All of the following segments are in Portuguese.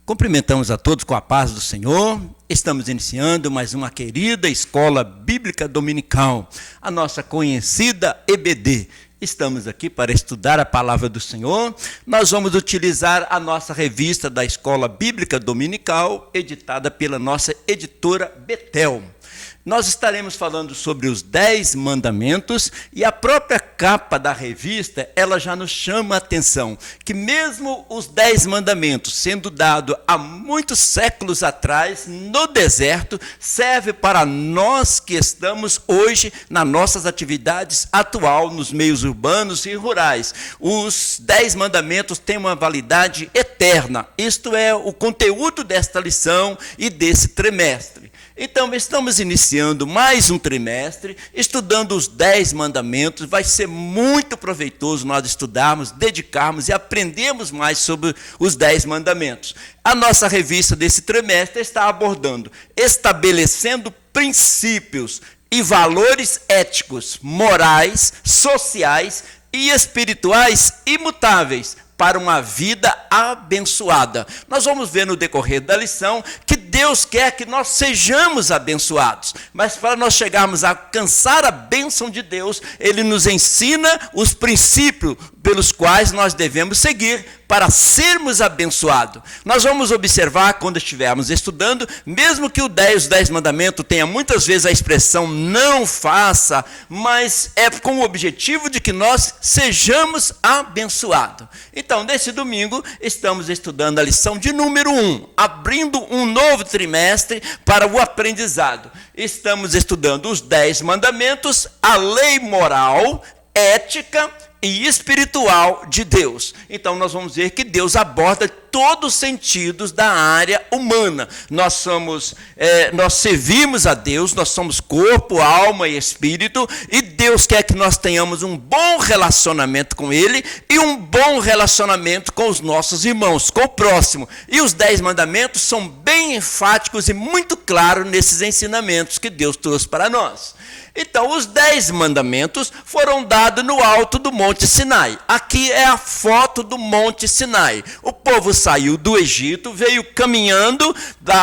Cumprimentamos a todos com a paz do Senhor. Estamos iniciando mais uma querida Escola Bíblica Dominical, a nossa conhecida EBD. Estamos aqui para estudar a palavra do Senhor. Nós vamos utilizar a nossa revista da Escola Bíblica Dominical, editada pela nossa editora Betel. Nós estaremos falando sobre os 10 mandamentos e a própria capa da revista, ela já nos chama a atenção, que mesmo os 10 mandamentos sendo dado há muitos séculos atrás, no deserto, serve para nós que estamos hoje nas nossas atividades atual, nos meios urbanos e rurais. Os 10 mandamentos têm uma validade eterna. Isto é o conteúdo desta lição e desse trimestre. Então, estamos iniciando mais um trimestre, estudando os 10 mandamentos. Vai ser muito proveitoso nós estudarmos, dedicarmos e aprendermos mais sobre os 10 mandamentos. A nossa revista desse trimestre está abordando, estabelecendo princípios e valores éticos, morais, sociais e espirituais imutáveis para uma vida abençoada. Nós vamos ver no decorrer da lição que Deus quer que nós sejamos abençoados, mas para nós chegarmos a alcançar a bênção de Deus, Ele nos ensina os princípios pelos quais nós devemos seguir para sermos abençoados. Nós vamos observar quando estivermos estudando, mesmo que os 10 mandamentos tenha muitas vezes a expressão não faça, mas é com o objetivo de que nós sejamos abençoados. Então, nesse domingo, estamos estudando a lição de número 1, abrindo um novo trimestre para o aprendizado. Estamos estudando os 10 mandamentos, a lei moral, ética e espiritual de Deus. Então nós vamos ver que Deus aborda todos os sentidos da área humana. Nós servimos a Deus, nós somos corpo, alma e espírito, e Deus quer que nós tenhamos um bom relacionamento com Ele e um bom relacionamento com os nossos irmãos, com o próximo. E os 10 mandamentos são bem enfáticos e muito claros nesses ensinamentos que Deus trouxe para nós. Então, os 10 mandamentos foram dados no alto do Monte Sinai. Aqui é a foto do Monte Sinai. O povo saiu do Egito, veio caminhando,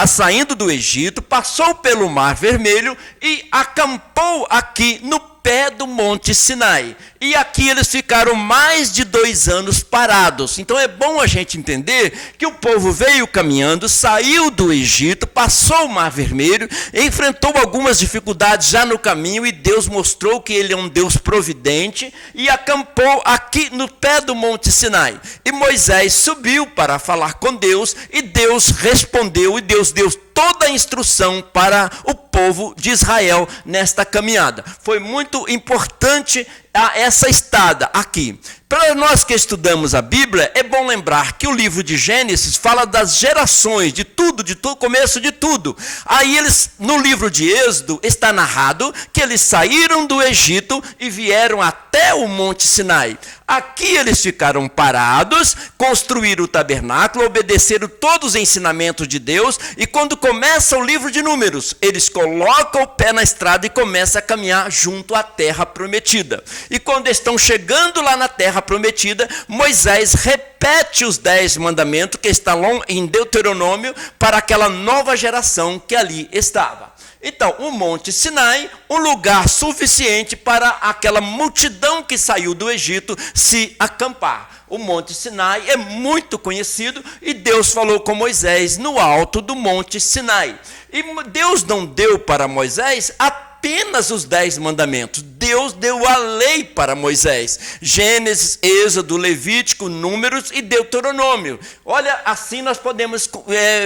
saindo do Egito, passou pelo Mar Vermelho e acampou aqui no pé do Monte Sinai. E aqui eles ficaram mais de 2 anos parados. Então é bom a gente entender que o povo veio caminhando, saiu do Egito, passou o Mar Vermelho, enfrentou algumas dificuldades já no caminho e Deus mostrou que Ele é um Deus providente e acampou aqui no pé do Monte Sinai. E Moisés subiu para falar com Deus e Deus respondeu e Deus deu toda a instrução para o povo de Israel nesta caminhada. Foi muito importante essa estada aqui. Para nós que estudamos a Bíblia, é bom lembrar que o livro de Gênesis fala das gerações, de tudo, começo de tudo. Aí no livro de Êxodo, está narrado que eles saíram do Egito e vieram até o Monte Sinai. Aqui eles ficaram parados, construíram o tabernáculo, obedeceram todos os ensinamentos de Deus, e quando começa o livro de Números, eles colocam o pé na estrada e começam a caminhar junto à terra prometida. E quando estão chegando lá na terra prometida, Moisés repete os 10 mandamentos que estão em Deuteronômio para aquela nova geração que ali estava. Então, o Monte Sinai, um lugar suficiente para aquela multidão que saiu do Egito se acampar. O Monte Sinai é muito conhecido e Deus falou com Moisés no alto do Monte Sinai. E Deus não deu para Moisés apenas os 10 mandamentos. Deus deu a lei para Moisés. Gênesis, Êxodo, Levítico, Números e Deuteronômio. Olha, assim nós podemos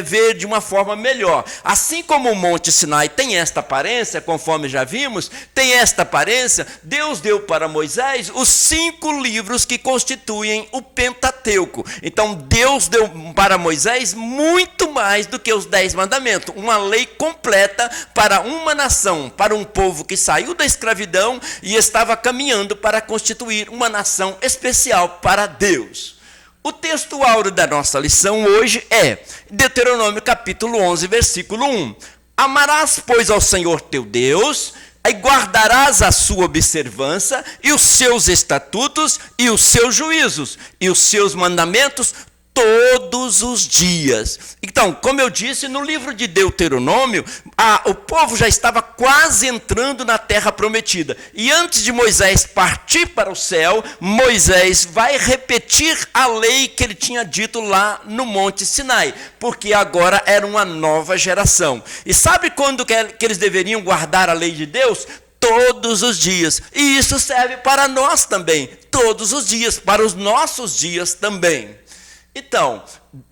ver de uma forma melhor. Assim como o Monte Sinai tem esta aparência, conforme já vimos, tem esta aparência, Deus deu para Moisés os 5 livros que constituem o Pentateuco. Então Deus deu para Moisés muito mais do que os 10 mandamentos. Uma lei completa para uma nação, para um povo que saiu da escravidão e estava caminhando para constituir uma nação especial para Deus. O texto áureo da nossa lição hoje é Deuteronômio capítulo 11, versículo 1. Amarás, pois, ao Senhor teu Deus, e guardarás a sua observância e os seus estatutos e os seus juízos e os seus mandamentos todos os dias. Então, como eu disse, no livro de Deuteronômio, o povo já estava quase entrando na terra prometida. E antes de Moisés partir para o céu, Moisés vai repetir a lei que ele tinha dito lá no Monte Sinai, porque agora era uma nova geração. E sabe quando que eles deveriam guardar a lei de Deus? Todos os dias. E isso serve para nós também, todos os dias, para os nossos dias também. Então,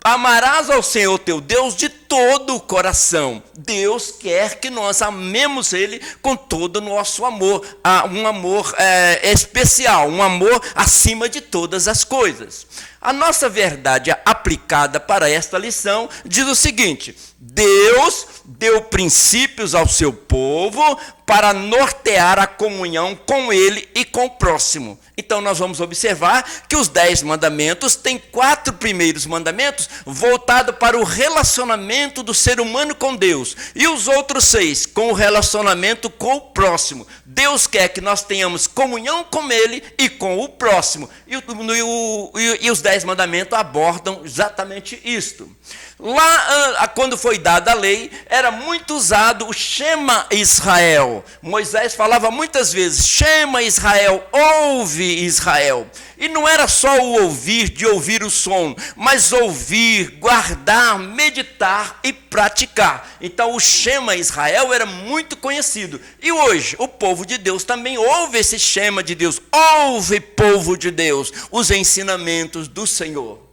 amarás ao Senhor teu Deus de todo o coração. Deus quer que nós amemos Ele com todo o nosso amor, um amor especial, um amor acima de todas as coisas. A nossa verdade aplicada para esta lição diz o seguinte: Deus deu princípios ao seu povo para nortear a comunhão com Ele e com o próximo. Então nós vamos observar que os 10 mandamentos têm 4 primeiros mandamentos voltados para o relacionamento do ser humano com Deus, e os outros 6 com o relacionamento com o próximo. Deus quer que nós tenhamos comunhão com Ele e com o próximo, e os 10 mandamentos abordam exatamente isto. Lá, quando foi dada a lei, era muito usado o Shema Israel. Moisés falava muitas vezes: Shema Israel, ouve Israel. E não era só o ouvir, de ouvir o som, mas ouvir, guardar, meditar e praticar. Então o Shema Israel era muito conhecido. E hoje o povo de Deus também ouve esse Shema de Deus. Ouve, povo de Deus, os ensinamentos do Senhor.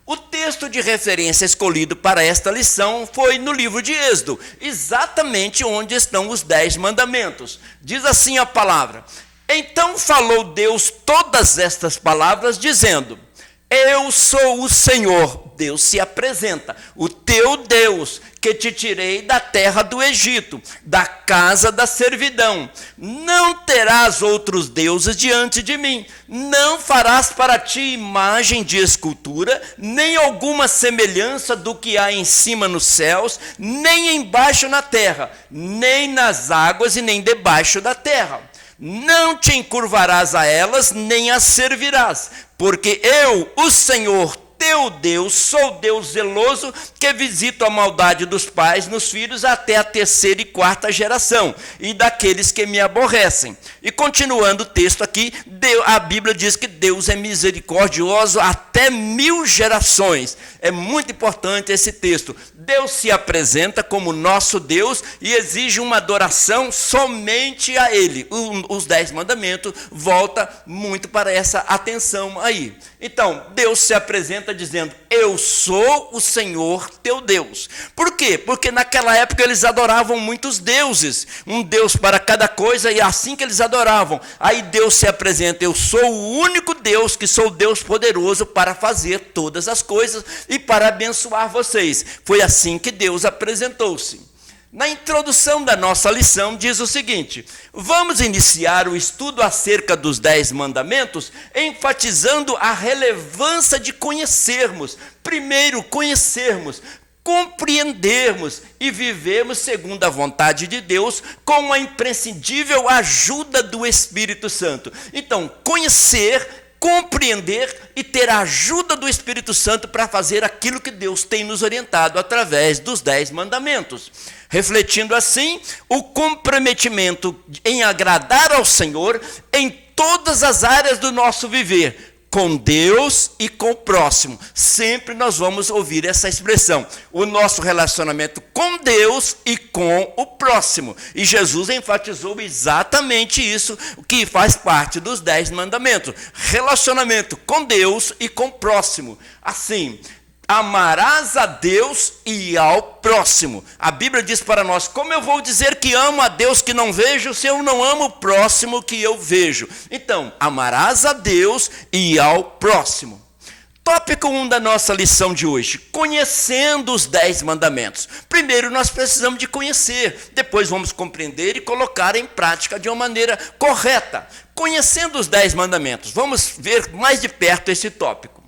O texto de referência escolhido para esta lição foi no livro de Êxodo, exatamente onde estão os 10 mandamentos. Diz assim a palavra: Então falou Deus todas estas palavras, dizendo: Eu sou o Senhor. Deus se apresenta, o teu Deus, que te tirei da terra do Egito, da casa da servidão. Não terás outros deuses diante de mim. Não farás para ti imagem de escultura, nem alguma semelhança do que há em cima nos céus, nem embaixo na terra, nem nas águas e nem debaixo da terra. Não te encurvarás a elas, nem as servirás, porque eu, o Senhor, teu Deus, sou Deus zeloso, que visito a maldade dos pais nos filhos até a 3ª e 4ª geração, e daqueles que me aborrecem. E continuando o texto aqui, a Bíblia diz que Deus é misericordioso até 1000 gerações. É muito importante esse texto. Deus se apresenta como nosso Deus e exige uma adoração somente a Ele. Os 10 mandamentos voltam muito para essa atenção aí. Então, Deus se apresenta dizendo: Eu sou o Senhor teu Deus. Por quê? Porque naquela época eles adoravam muitos deuses, um Deus para cada coisa, e assim que eles adoravam. Aí Deus se apresenta: Eu sou o único Deus, que sou Deus poderoso para fazer todas as coisas e para abençoar vocês. Foi assim que Deus apresentou-se. Na introdução da nossa lição diz o seguinte: vamos iniciar o estudo acerca dos 10 mandamentos, enfatizando a relevância de conhecermos. Primeiro, conhecermos, compreendermos e vivermos segundo a vontade de Deus, com a imprescindível ajuda do Espírito Santo. Então, conhecer, compreender e ter a ajuda do Espírito Santo para fazer aquilo que Deus tem nos orientado através dos 10 mandamentos. Refletindo assim, o comprometimento em agradar ao Senhor em todas as áreas do nosso viver, com Deus e com o próximo. Sempre nós vamos ouvir essa expressão: o nosso relacionamento com Deus e com o próximo. E Jesus enfatizou exatamente isso, que faz parte dos 10 mandamentos: relacionamento com Deus e com o próximo. Assim, amarás a Deus e ao próximo. A Bíblia diz para nós: como eu vou dizer que amo a Deus que não vejo, se eu não amo o próximo que eu vejo? Então, amarás a Deus e ao próximo. Tópico 1 da nossa lição de hoje: conhecendo os 10 mandamentos. Primeiro nós precisamos de conhecer, depois vamos compreender e colocar em prática de uma maneira correta. Conhecendo os 10 mandamentos, vamos ver mais de perto esse tópico.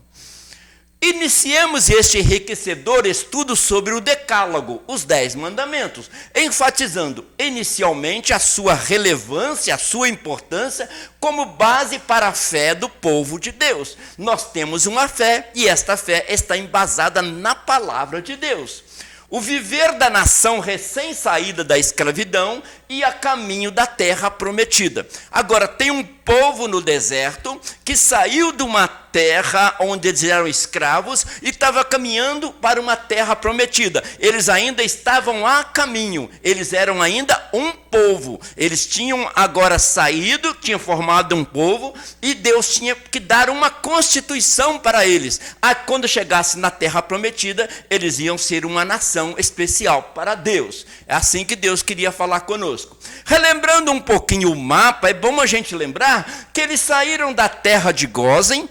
Iniciemos este enriquecedor estudo sobre o Decálogo, os 10 mandamentos, enfatizando inicialmente a sua relevância, a sua importância como base para a fé do povo de Deus. Nós temos uma fé e esta fé está embasada na palavra de Deus. O viver da nação recém-saída da escravidão e a caminho da terra prometida. Agora, tem um povo no deserto que saiu de uma terra onde eles eram escravos e estava caminhando para uma terra prometida. Eles ainda estavam a caminho, eles eram ainda um povo. Eles tinham agora saído, tinham formado um povo e Deus tinha que dar uma constituição para eles. Quando chegasse na terra prometida, eles iam ser uma nação especial para Deus. É assim que Deus queria falar conosco. Relembrando um pouquinho o mapa, é bom a gente lembrar que eles saíram da terra de Gósen.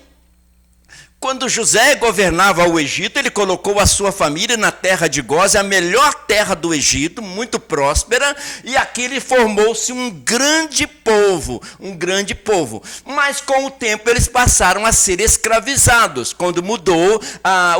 Quando José governava o Egito, ele colocou a sua família na terra de Gósen, a melhor terra do Egito, muito próspera, e aqui formou-se um grande povo. Mas com o tempo eles passaram a ser escravizados. Quando mudou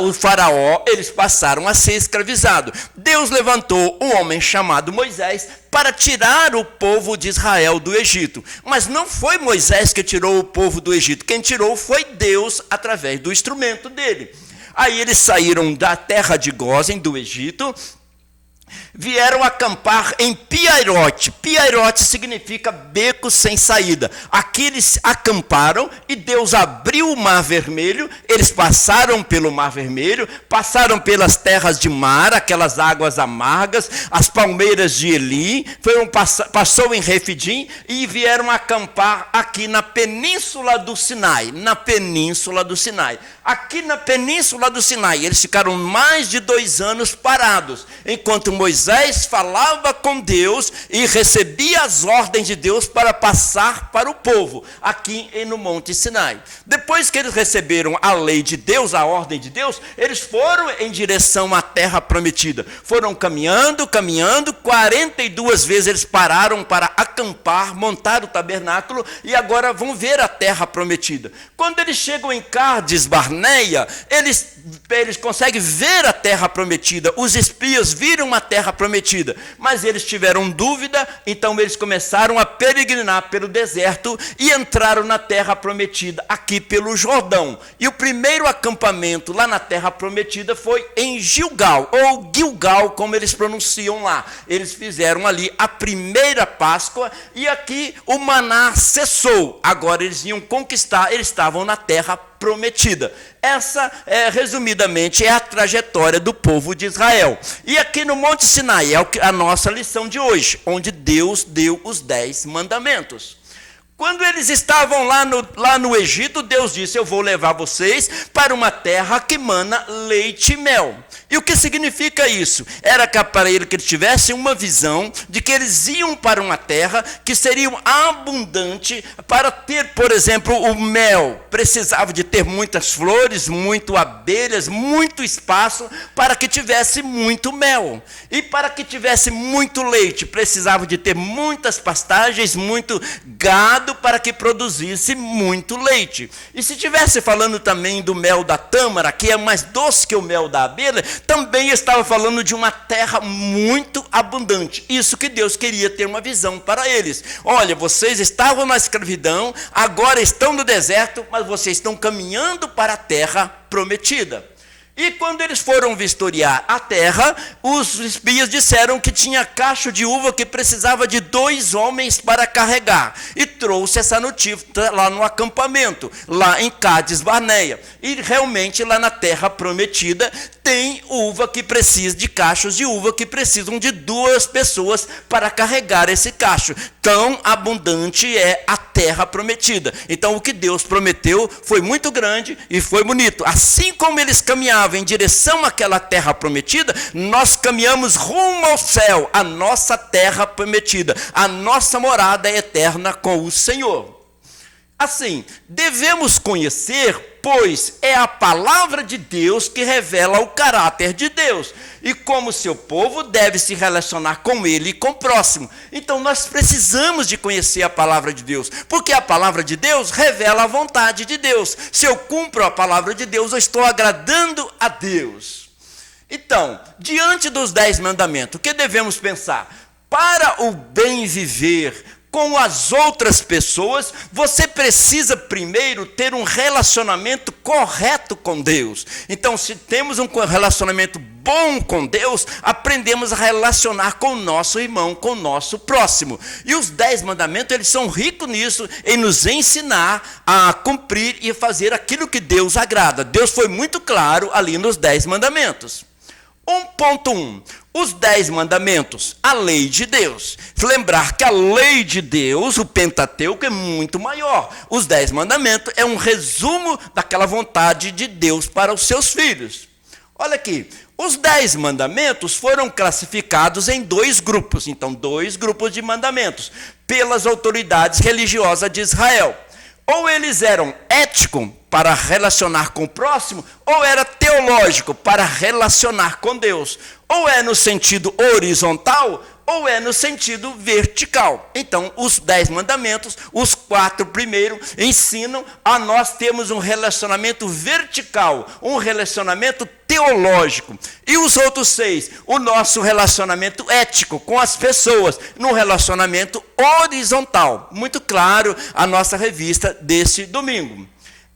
o faraó, eles passaram a ser escravizados. Deus levantou um homem chamado Moisés para tirar o povo de Israel do Egito. Mas não foi Moisés que tirou o povo do Egito. Quem tirou foi Deus através do instrumento dele. Aí eles saíram da terra de Gósen, do Egito, vieram acampar em Piairote. Piairote significa beco sem saída. Aqui eles acamparam e Deus abriu o Mar Vermelho. Eles passaram pelo Mar Vermelho, passaram pelas terras de Mar, aquelas águas amargas, as palmeiras de Eli, passou em Refidim e vieram acampar aqui na Península do Sinai. Aqui na Península do Sinai, eles ficaram mais de 2 anos parados, enquanto Moisés falava com Deus e recebia as ordens de Deus para passar para o povo, aqui no Monte Sinai. Depois que eles receberam a lei de Deus, a ordem de Deus, eles foram em direção à terra prometida. Foram caminhando, 42 vezes eles pararam para acampar, montar o tabernáculo e agora vão ver a terra prometida. Quando eles chegam em Cádiz Barneia, eles conseguem ver a terra prometida. Os espias viram a terra prometida, mas eles tiveram dúvida, então eles começaram a peregrinar pelo deserto e entraram na terra prometida, aqui pelo Jordão. E o primeiro acampamento lá na terra prometida foi em Gilgal, ou Gilgal, como eles pronunciam lá. Eles fizeram ali a primeira Páscoa e aqui o maná cessou. Agora eles iam conquistar, eles estavam na terra prometida. Essa, resumidamente, é a trajetória do povo de Israel. E aqui no Monte Sinai é a nossa lição de hoje, onde Deus deu os 10 mandamentos. Quando eles estavam lá no Egito, Deus disse: eu vou levar vocês para uma terra que mana leite e mel. E o que significa isso? Era para ele que eles tivessem uma visão de que eles iam para uma terra que seria abundante. Para ter, por exemplo, o mel, precisava de ter muitas flores, muito abelhas, muito espaço para que tivesse muito mel. E para que tivesse muito leite, precisava de ter muitas pastagens, muito gado, para que produzisse muito leite. E se estivesse falando também do mel da tâmara, que é mais doce que o mel da abelha, também estava falando de uma terra muito abundante. Isso que Deus queria ter uma visão para eles. Olha, vocês estavam na escravidão, agora estão no deserto, mas vocês estão caminhando para a terra prometida. E quando eles foram vistoriar a terra, os espias disseram que tinha cacho de uva que precisava de 2 homens para carregar. E trouxe essa notícia lá no acampamento, lá em Cádiz Barneia. E realmente lá na terra prometida tem uva que precisa de cachos de uva que precisam de 2 pessoas para carregar esse cacho. Tão abundante é a terra prometida. Então o que Deus prometeu foi muito grande e foi bonito. Assim como eles caminhavam em direção àquela terra prometida, nós caminhamos rumo ao céu, a nossa terra prometida, a nossa morada eterna com o Senhor. Assim, devemos conhecer, pois é a palavra de Deus que revela o caráter de Deus. E como seu povo deve se relacionar com ele e com o próximo. Então nós precisamos de conhecer a palavra de Deus, porque a palavra de Deus revela a vontade de Deus. Se eu cumpro a palavra de Deus, eu estou agradando a Deus. Então, diante dos 10 mandamentos, o que devemos pensar? Para o bem viver com as outras pessoas, você precisa primeiro ter um relacionamento correto com Deus. Então, se temos um relacionamento bom com Deus, aprendemos a relacionar com o nosso irmão, com o nosso próximo. E os 10 mandamentos, eles são ricos nisso, em nos ensinar a cumprir e fazer aquilo que Deus agrada. Deus foi muito claro ali nos 10 mandamentos. 1.1. Os 10 mandamentos, a lei de Deus. Lembrar que a lei de Deus, o Pentateuco, é muito maior. Os 10 mandamentos é um resumo daquela vontade de Deus para os seus filhos. Olha aqui, os 10 mandamentos foram classificados em 2 grupos. Então, 2 grupos de mandamentos, pelas autoridades religiosas de Israel. Ou eles eram éticos, para relacionar com o próximo, ou era teológico, para relacionar com Deus. Ou é no sentido horizontal, ou é no sentido vertical. Então, os 10 mandamentos, os 4 primeiros, ensinam a nós termos um relacionamento vertical, um relacionamento teológico. E os outros 6, o nosso relacionamento ético com as pessoas, num relacionamento horizontal. Muito claro a nossa revista desse domingo.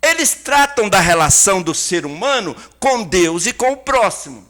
Eles tratam da relação do ser humano com Deus e com o próximo.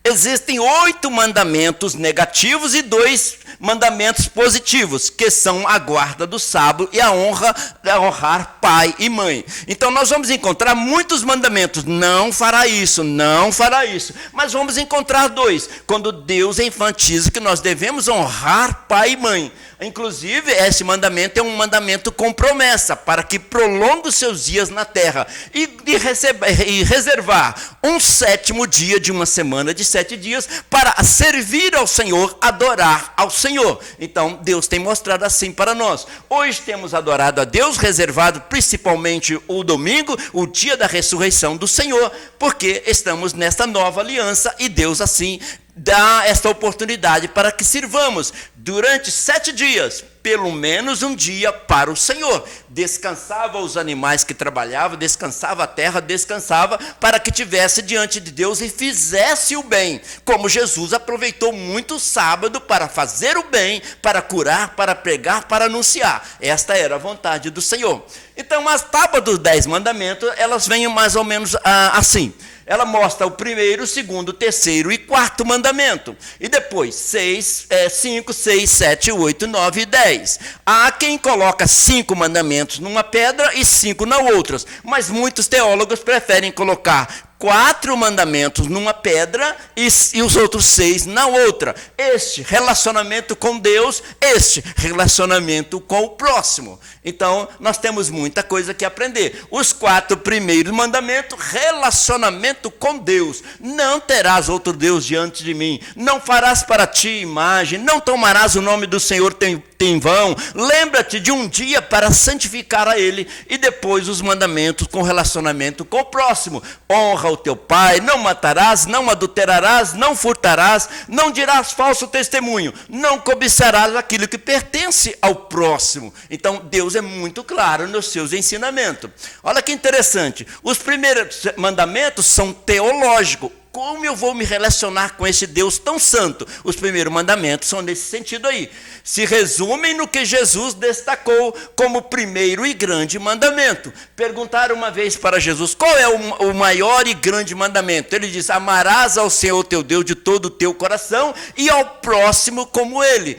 Existem 8 mandamentos negativos e 2 mandamentos positivos, que são a guarda do sábado e a honrar pai e mãe. Então nós vamos encontrar muitos mandamentos, não fará isso, não fará isso. Mas vamos encontrar 2, quando Deus enfatiza que nós devemos honrar pai e mãe. Inclusive, esse mandamento é um mandamento com promessa, para que prolongue os seus dias na terra e reservar um 7º dia de uma semana de 7 dias para servir ao Senhor, adorar ao Senhor. Então, Deus tem mostrado assim para nós. Hoje temos adorado a Deus, reservado principalmente o domingo, o dia da ressurreição do Senhor, porque estamos nesta nova aliança e Deus assim dá esta oportunidade para que sirvamos durante 7 dias, pelo menos um dia para o Senhor. Descansava os animais que trabalhavam, descansava a terra, descansava para que tivesse diante de Deus e fizesse o bem. Como Jesus aproveitou muito o sábado para fazer o bem, para curar, para pregar, para anunciar. Esta era a vontade do Senhor. Então, as tábuas dos 10 mandamentos, elas vêm mais ou menos assim. Ela mostra o 1º, 2º, 3º e 4º mandamento. E depois 5, 6, 7, 8, 9 e 10. Há quem coloca 5 mandamentos numa pedra e 5 na outra. Mas muitos teólogos preferem colocar 4 mandamentos numa pedra e os outros 6 na outra. Este relacionamento com Deus, este relacionamento com o próximo. Então, nós temos muita coisa que aprender. Os 4 primeiros mandamentos, relacionamento com Deus. Não terás outro Deus diante de mim. Não farás para ti imagem. Não tomarás o nome do Senhor em vão. Lembra-te de um dia para santificar a Ele. E depois os mandamentos com relacionamento com o próximo. Honra o teu pai, não matarás, não adulterarás, não furtarás, não dirás falso testemunho, não cobiçarás aquilo que pertence ao próximo. Então, Deus é muito claro nos seus ensinamentos. Olha que interessante, os primeiros mandamentos são teológicos. Como eu vou me relacionar com esse Deus tão santo? Os primeiros mandamentos são nesse sentido aí. Se resumem no que Jesus destacou como primeiro e grande mandamento. Perguntaram uma vez para Jesus, qual é o maior e grande mandamento? Ele diz, amarás ao Senhor teu Deus de todo o teu coração e ao próximo como ele,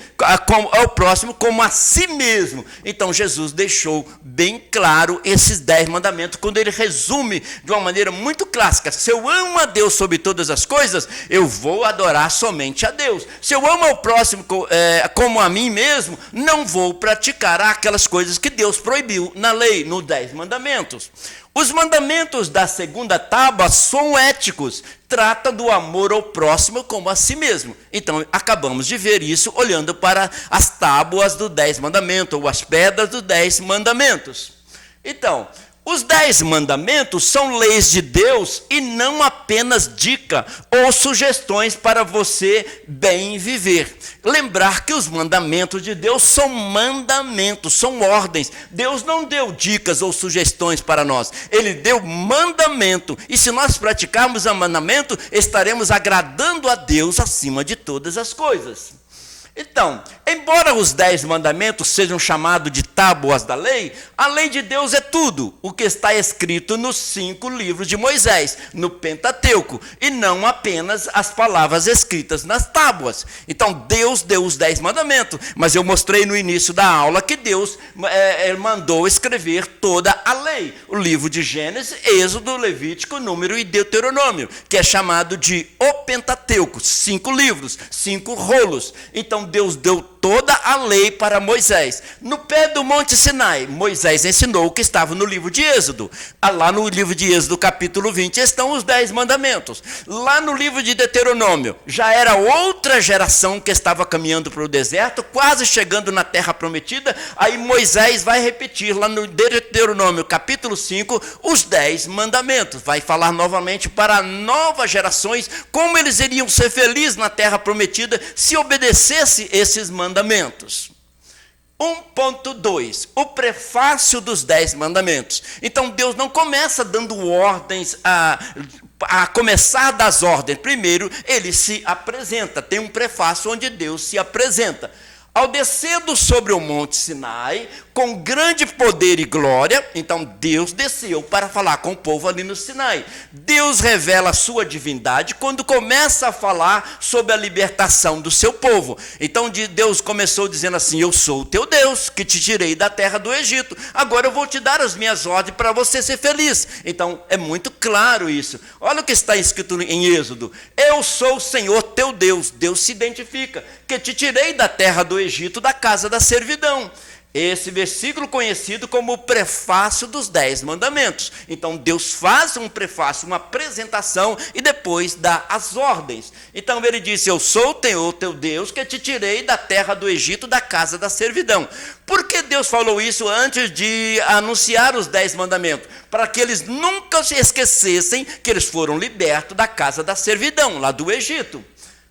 ao próximo como a si mesmo. Então Jesus deixou bem claro esses 10 mandamentos, quando ele resume de uma maneira muito clássica. Se eu amo a Deus sobre todas as coisas, eu vou adorar somente a Deus. Se eu amo ao próximo como a mim mesmo, não vou praticar aquelas coisas que Deus proibiu na lei, nos 10 mandamentos. Os mandamentos da segunda tábua são éticos, trata do amor ao próximo como a si mesmo. Então, acabamos de ver isso olhando para as tábuas dos 10 mandamentos, ou as pedras dos 10 mandamentos. Então, os 10 mandamentos são leis de Deus e não apenas dica ou sugestões para você bem viver. Lembrar que os mandamentos de Deus são mandamentos, são ordens. Deus não deu dicas ou sugestões para nós. Ele deu mandamento. E se nós praticarmos o mandamento, estaremos agradando a Deus acima de todas as coisas. Então, embora os 10 mandamentos sejam chamados de tábuas da lei, a lei de Deus é tudo o que está escrito nos 5 livros de Moisés, no Pentateuco, e não apenas as palavras escritas nas tábuas. Então, Deus deu os 10 mandamentos, mas eu mostrei no início da aula que Deus mandou escrever toda a lei. O livro de Gênesis, Êxodo, Levítico, Número e Deuteronômio, que é chamado de o Pentateuco, 5 livros, 5 rolos. Então, Deus deu toda a lei para Moisés. No pé do Monte Sinai, Moisés ensinou o que estava no livro de Êxodo. Lá no livro de Êxodo, capítulo 20, estão os 10 mandamentos. Lá no livro de Deuteronômio, já era outra geração que estava caminhando para o deserto, quase chegando na terra prometida. Aí Moisés vai repetir lá no Deuteronômio, capítulo 5, os 10 mandamentos. Vai falar novamente para novas gerações como eles iriam ser felizes na terra prometida se obedecessem esses mandamentos. 1.2, o prefácio dos 10 mandamentos. Então Deus não começa dando ordens a começar das ordens. Primeiro ele se apresenta, tem um prefácio onde Deus se apresenta. Ao descer sobre o Monte Sinai, com grande poder e glória, então Deus desceu para falar com o povo ali no Sinai. Deus revela a sua divindade quando começa a falar sobre a libertação do seu povo. Então Deus começou dizendo assim: eu sou o teu Deus, que te tirei da terra do Egito. Agora eu vou te dar as minhas ordens para você ser feliz. Então é muito claro isso. Olha o que está escrito em Êxodo: eu sou o Senhor teu Deus. Deus se identifica, que te tirei da terra do Egito, da casa da servidão. Esse versículo conhecido como o prefácio dos 10 mandamentos. Então Deus faz um prefácio, uma apresentação e depois dá as ordens. Então ele disse: eu sou o teu Deus, que te tirei da terra do Egito, da casa da servidão. Por que Deus falou isso antes de anunciar os 10 mandamentos? Para que eles nunca se esquecessem que eles foram libertos da casa da servidão, lá do Egito.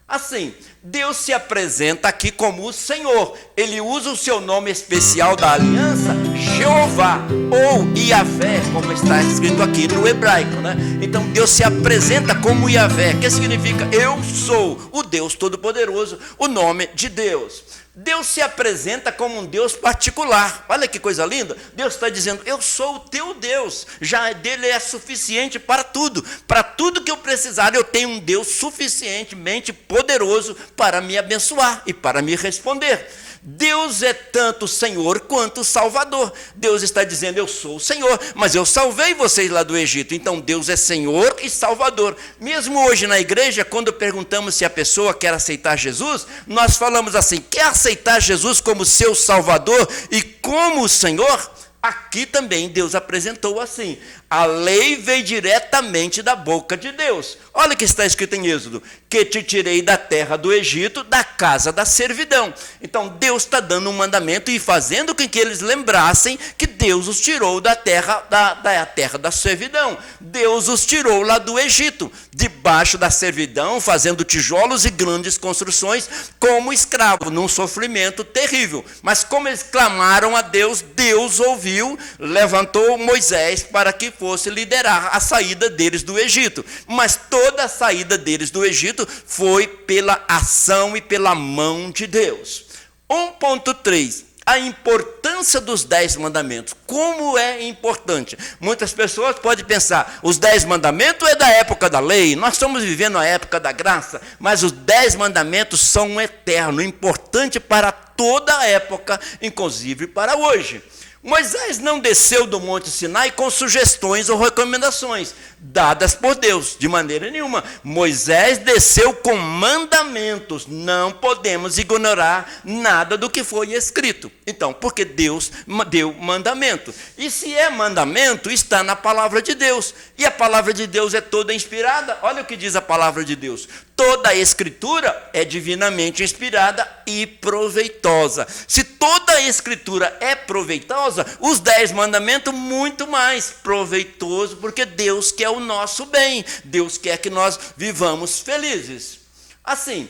Assim, Deus se apresenta aqui como o Senhor. Ele usa o seu nome especial da aliança, Jeová, ou Iavé, como está escrito aqui no hebraico, né? Então Deus se apresenta como Iavé, que significa eu sou o Deus Todo-Poderoso, o nome de Deus. Deus se apresenta como um Deus particular. Olha que coisa linda. Deus está dizendo: eu sou o teu Deus. Já dele é suficiente para tudo. Para tudo que eu precisar, eu tenho um Deus suficientemente poderoso para me abençoar e para me responder. Deus é tanto Senhor quanto Salvador. Deus está dizendo: eu sou o Senhor, mas eu salvei vocês lá do Egito. Então Deus é Senhor e Salvador. Mesmo hoje na igreja, quando perguntamos se a pessoa quer aceitar Jesus, nós falamos assim: quer aceitar Jesus como seu Salvador e como o Senhor? Aqui também Deus apresentou assim: a lei veio diretamente da boca de Deus. Olha o que está escrito em Êxodo: que te tirei da terra do Egito, da casa da servidão. Então Deus está dando um mandamento e fazendo com que eles lembrassem que Deus os tirou da terra da servidão. Deus os tirou lá do Egito, debaixo da servidão, fazendo tijolos e grandes construções como escravo, num sofrimento terrível. Mas como eles clamaram a Deus, Deus ouviu, levantou Moisés para que fosse liderar a saída deles do Egito. Mas toda a saída deles do Egito foi pela ação e pela mão de Deus. 1.3, a importância dos 10 mandamentos. Como é importante? Muitas pessoas podem pensar: os 10 mandamentos é da época da lei, nós estamos vivendo a época da graça, mas os 10 mandamentos são eternos, importante para toda a época, inclusive para hoje. Moisés não desceu do Monte Sinai com sugestões ou recomendações dadas por Deus, de maneira nenhuma. Moisés desceu com mandamentos. Não podemos ignorar nada do que foi escrito. Então, porque Deus deu mandamento. E se é mandamento, está na palavra de Deus. E a palavra de Deus é toda inspirada. Olha o que diz a palavra de Deus. Toda a escritura é divinamente inspirada e proveitosa. Se toda a escritura é proveitosa, os 10 mandamentos muito mais proveitoso, porque Deus quer o nosso bem. Deus quer que nós vivamos felizes. Assim,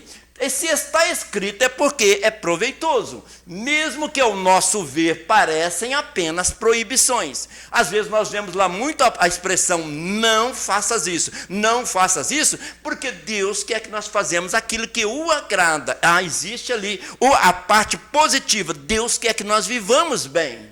se está escrito é porque é proveitoso, mesmo que ao nosso ver parecem apenas proibições. Às vezes nós vemos lá muito a expressão não faças isso, não faças isso, porque Deus quer que nós façamos aquilo que o agrada. Existe ali a parte positiva, Deus quer que nós vivamos bem.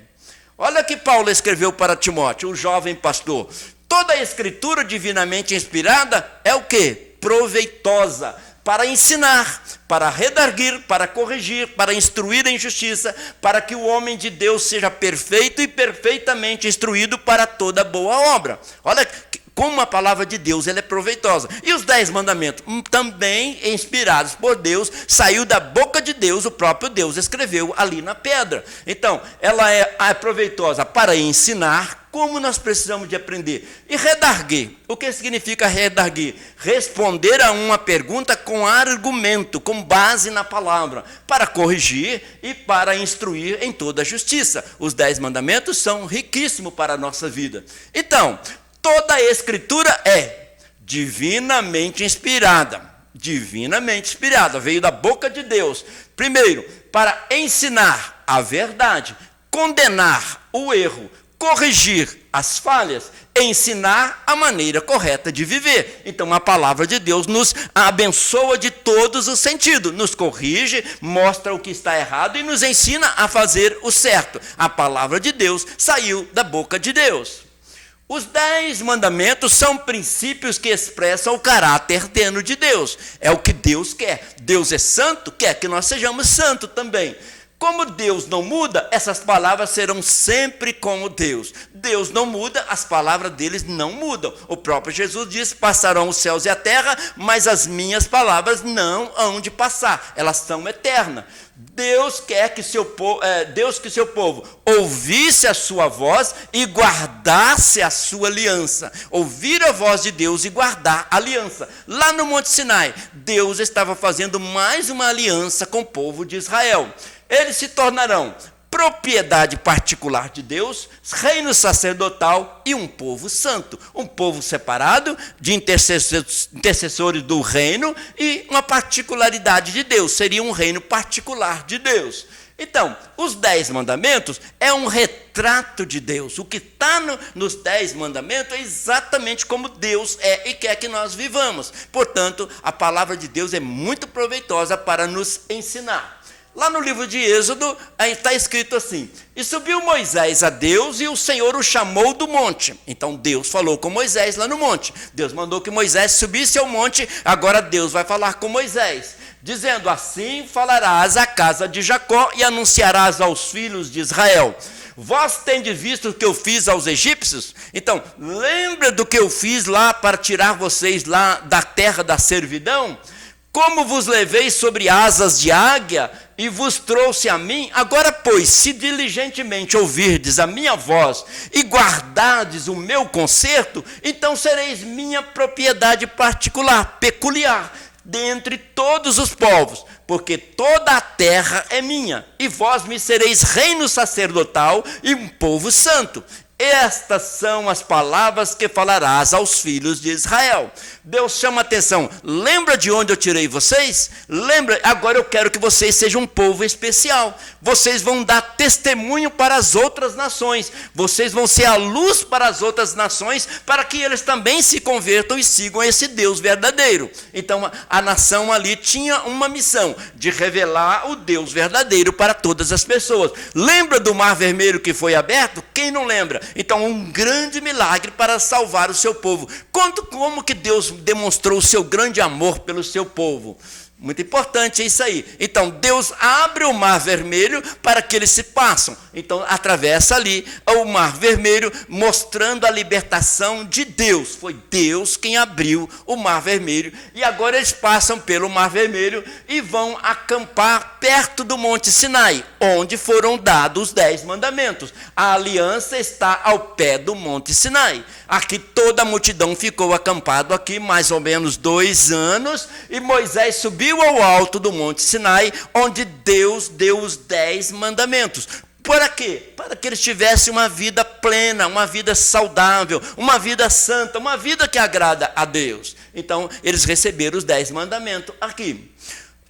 Olha que Paulo escreveu para Timóteo, o jovem pastor. Toda a escritura divinamente inspirada é o quê? Proveitosa. Para ensinar, para redarguir, para corrigir, para instruir em justiça, para que o homem de Deus seja perfeito e perfeitamente instruído para toda boa obra. Olha como a palavra de Deus ela é proveitosa. E os 10 mandamentos, também inspirados por Deus, saiu da boca de Deus, o próprio Deus escreveu ali na pedra. Então, ela é proveitosa para ensinar, como nós precisamos de aprender. E redarguir. O que significa redarguir? Responder a uma pergunta com argumento, com base na palavra, para corrigir e para instruir em toda a justiça. Os 10 mandamentos são riquíssimos para a nossa vida. Então, toda a escritura é divinamente inspirada. Divinamente inspirada. Veio da boca de Deus. Primeiro, para ensinar a verdade, condenar o erro, corrigir as falhas, ensinar a maneira correta de viver. Então a palavra de Deus nos abençoa de todos os sentidos, nos corrige, mostra o que está errado e nos ensina a fazer o certo. A palavra de Deus saiu da boca de Deus. Os 10 mandamentos são princípios que expressam o caráter eterno de Deus. É o que Deus quer. Deus é santo, quer que nós sejamos santos também. Como Deus não muda, essas palavras serão sempre como Deus. Deus não muda, as palavras deles não mudam. O próprio Jesus disse, passarão os céus e a terra, mas as minhas palavras não hão de passar. Elas são eternas. Deus quer que seu povo ouvisse a sua voz e guardasse a sua aliança. Ouvir a voz de Deus e guardar a aliança. Lá no Monte Sinai, Deus estava fazendo mais uma aliança com o povo de Israel. Eles se tornarão propriedade particular de Deus, reino sacerdotal e um povo santo. Um povo separado de intercessores do reino e uma particularidade de Deus. Seria um reino particular de Deus. Então, os 10 mandamentos é um retrato de Deus. O que está nos 10 mandamentos é exatamente como Deus é e quer que nós vivamos. Portanto, a palavra de Deus é muito proveitosa para nos ensinar. Lá no livro de Êxodo, está escrito assim, e subiu Moisés a Deus e o Senhor o chamou do monte. Então Deus falou com Moisés lá no monte. Deus mandou que Moisés subisse ao monte, agora Deus vai falar com Moisés, dizendo, assim falarás à casa de Jacó e anunciarás aos filhos de Israel. Vós tendes visto o que eu fiz aos egípcios? Então, lembra do que eu fiz lá para tirar vocês lá da terra da servidão? Como vos levei sobre asas de águia e vos trouxe a mim? Agora, pois, se diligentemente ouvirdes a minha voz e guardardes o meu conserto, então sereis minha propriedade particular, peculiar, dentre todos os povos, porque toda a terra é minha, e vós me sereis reino sacerdotal e um povo santo. Estas são as palavras que falarás aos filhos de Israel. Deus chama a atenção. Lembra de onde eu tirei vocês? Lembra? Agora eu quero que vocês sejam um povo especial. Vocês vão dar testemunho para as outras nações. Vocês vão ser a luz para as outras nações, para que eles também se convertam e sigam esse Deus verdadeiro. Então a nação ali tinha uma missão de revelar o Deus verdadeiro para todas as pessoas. Lembra do Mar Vermelho que foi aberto? Quem não lembra? Então, um grande milagre para salvar o seu povo. Como que Deus demonstrou o seu grande amor pelo seu povo? Muito importante isso aí. Então, Deus abre o mar vermelho para que eles se passem. Então, atravessa ali o mar vermelho, mostrando a libertação de Deus. Foi Deus quem abriu o mar vermelho. E agora eles passam pelo mar vermelho e vão acampar perto do Monte Sinai, onde foram dados os 10 mandamentos. A aliança está ao pé do Monte Sinai. Aqui toda a multidão ficou acampado aqui mais ou menos 2 anos, e Moisés subiu ao alto do Monte Sinai, onde Deus deu os 10 mandamentos. Para quê? Para que eles tivessem uma vida plena, uma vida saudável, uma vida santa, uma vida que agrada a Deus. Então, eles receberam os 10 mandamentos aqui.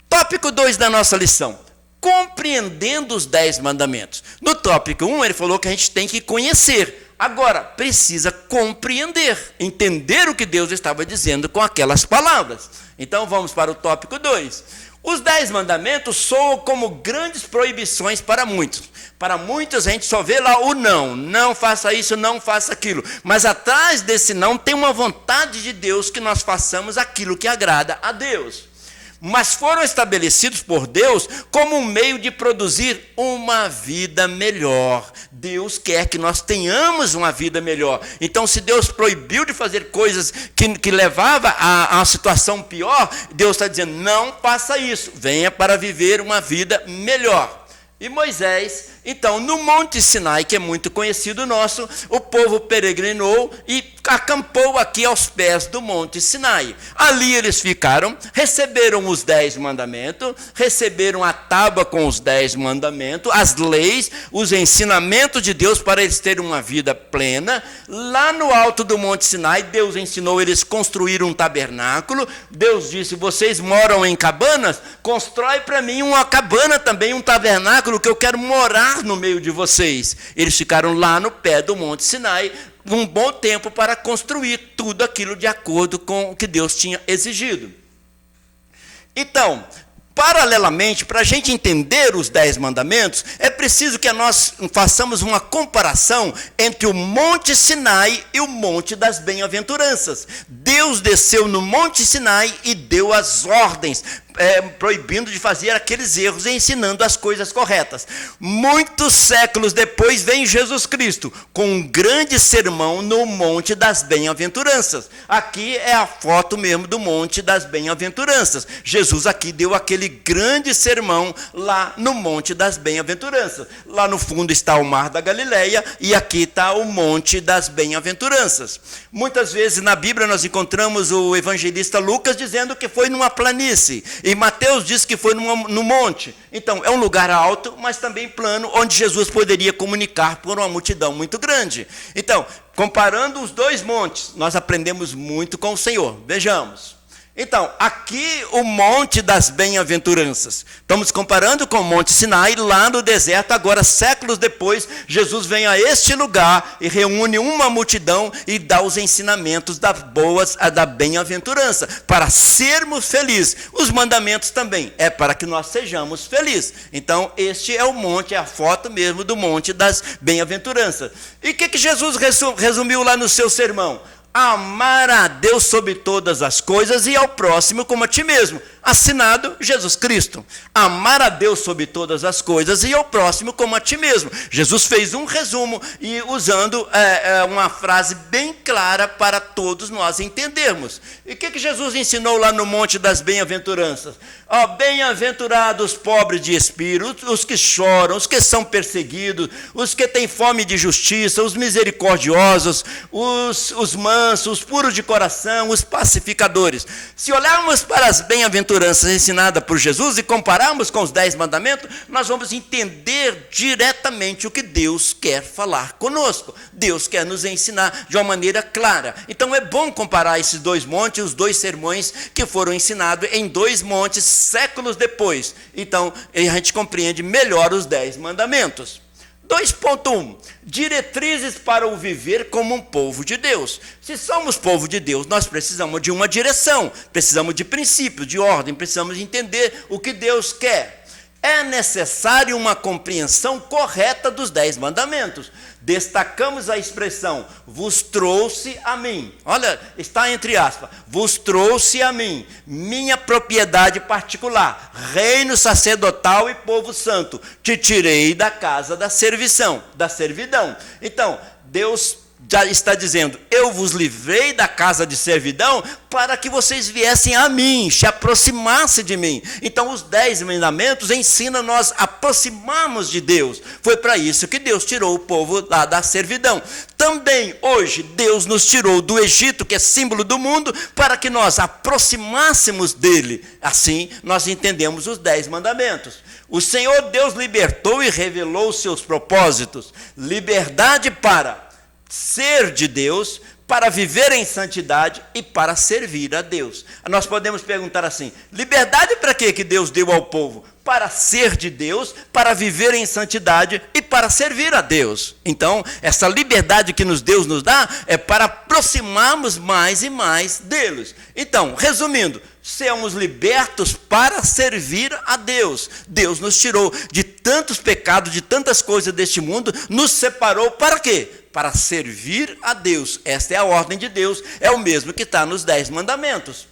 Tópico 2 da nossa lição: compreendendo os 10 mandamentos. No tópico 1, ele falou que a gente tem que conhecer. Agora, precisa compreender, entender o que Deus estava dizendo com aquelas palavras. Então, vamos para o tópico 2. Os 10 mandamentos soam como grandes proibições para muitos. Para muitos, a gente só vê lá o não. Não faça isso, não faça aquilo. Mas atrás desse não tem uma vontade de Deus que nós façamos aquilo que agrada a Deus. Mas foram estabelecidos por Deus como um meio de produzir uma vida melhor. Deus quer que nós tenhamos uma vida melhor. Então, se Deus proibiu de fazer coisas que levavam a uma situação pior, Deus está dizendo, não faça isso, venha para viver uma vida melhor. E Moisés, então, no Monte Sinai, que é muito conhecido nosso, o povo peregrinou e acampou aqui aos pés do Monte Sinai. Ali eles ficaram, receberam os 10 mandamentos, receberam a tábua com os 10 mandamentos, as leis, os ensinamentos de Deus para eles terem uma vida plena. Lá no alto do Monte Sinai, Deus ensinou eles a construir um tabernáculo. Deus disse, vocês moram em cabanas? Constrói para mim uma cabana também, um tabernáculo, que eu quero morar no meio de vocês. Eles ficaram lá no pé do Monte Sinai um bom tempo para construir tudo aquilo de acordo com o que Deus tinha exigido. Então, paralelamente, para a gente entender os 10 mandamentos, é preciso que nós façamos uma comparação entre o Monte Sinai e o Monte das Bem-aventuranças. Deus desceu no Monte Sinai e deu as ordens, proibindo de fazer aqueles erros e ensinando as coisas corretas. Muitos séculos depois vem Jesus Cristo com um grande sermão no Monte das Bem-aventuranças. Aqui é a foto mesmo do Monte das Bem-aventuranças. Jesus aqui deu aquele grande sermão lá no Monte das Bem-aventuranças. Lá no fundo está o Mar da Galileia e aqui está o Monte das Bem-aventuranças. Muitas vezes na Bíblia nós encontramos o evangelista Lucas dizendo que foi numa planície. E Mateus diz que foi no monte. Então, é um lugar alto, mas também plano, onde Jesus poderia comunicar por uma multidão muito grande. Então, comparando os 2 montes, nós aprendemos muito com o Senhor. Vejamos. Então, aqui o Monte das Bem-aventuranças. Estamos comparando com o Monte Sinai, lá no deserto. Agora, séculos depois, Jesus vem a este lugar e reúne uma multidão e dá os ensinamentos da bem-aventurança, para sermos felizes. Os mandamentos também é para que nós sejamos felizes. Então, este é o monte, é a foto mesmo do Monte das Bem-aventuranças. E o que Jesus resumiu lá no seu sermão? Amar a Deus sobre todas as coisas e ao próximo como a ti mesmo. Assinado Jesus Cristo. Amar a Deus sobre todas as coisas e ao próximo como a ti mesmo. Jesus fez um resumo e usando uma frase bem clara para todos nós entendermos. E o que Jesus ensinou lá no Monte das Bem-aventuranças? Bem-aventurados os pobres de espírito, os que choram, os que são perseguidos, os que têm fome de justiça, os misericordiosos, os mansos, os puros de coração, os pacificadores. Se olharmos para as bem-aventuranças ensinadas por Jesus e compararmos com os 10 mandamentos, nós vamos entender diretamente o que Deus quer falar conosco. Deus quer nos ensinar de uma maneira clara. Então é bom comparar esses 2 montes, os 2 sermões que foram ensinados em 2 montes séculos depois. Então a gente compreende melhor os 10 mandamentos. 2.1. Diretrizes para o viver como um povo de Deus. Se somos povo de Deus, nós precisamos de uma direção, precisamos de princípios, de ordem, precisamos entender o que Deus quer. é necessário uma compreensão correta dos 10 mandamentos. Destacamos a expressão, vos trouxe a mim. Olha, está entre aspas, vos trouxe a mim, minha propriedade particular, reino sacerdotal e povo santo, te tirei da casa da servidão. Então, Deus já está dizendo, eu vos livrei da casa de servidão para que vocês viessem a mim, se aproximassem de mim. Então os 10 mandamentos ensinam nós a aproximarmos de Deus. Foi para isso que Deus tirou o povo lá da servidão. Também hoje Deus nos tirou do Egito, que é símbolo do mundo, para que nós aproximássemos dele. Assim nós entendemos os 10 mandamentos. O Senhor Deus libertou e revelou os seus propósitos. Liberdade para ser de Deus, para viver em santidade e para servir a Deus. Nós podemos perguntar assim, liberdade para quê que Deus deu ao povo? Para ser de Deus, para viver em santidade e para servir a Deus. Então, essa liberdade que Deus nos dá é para aproximarmos mais e mais deles. Então, resumindo, sermos libertos para servir a Deus. Deus nos tirou de tantos pecados, de tantas coisas deste mundo, nos separou para quê? Para servir a Deus. Esta é a ordem de Deus, é o mesmo que está nos 10 mandamentos.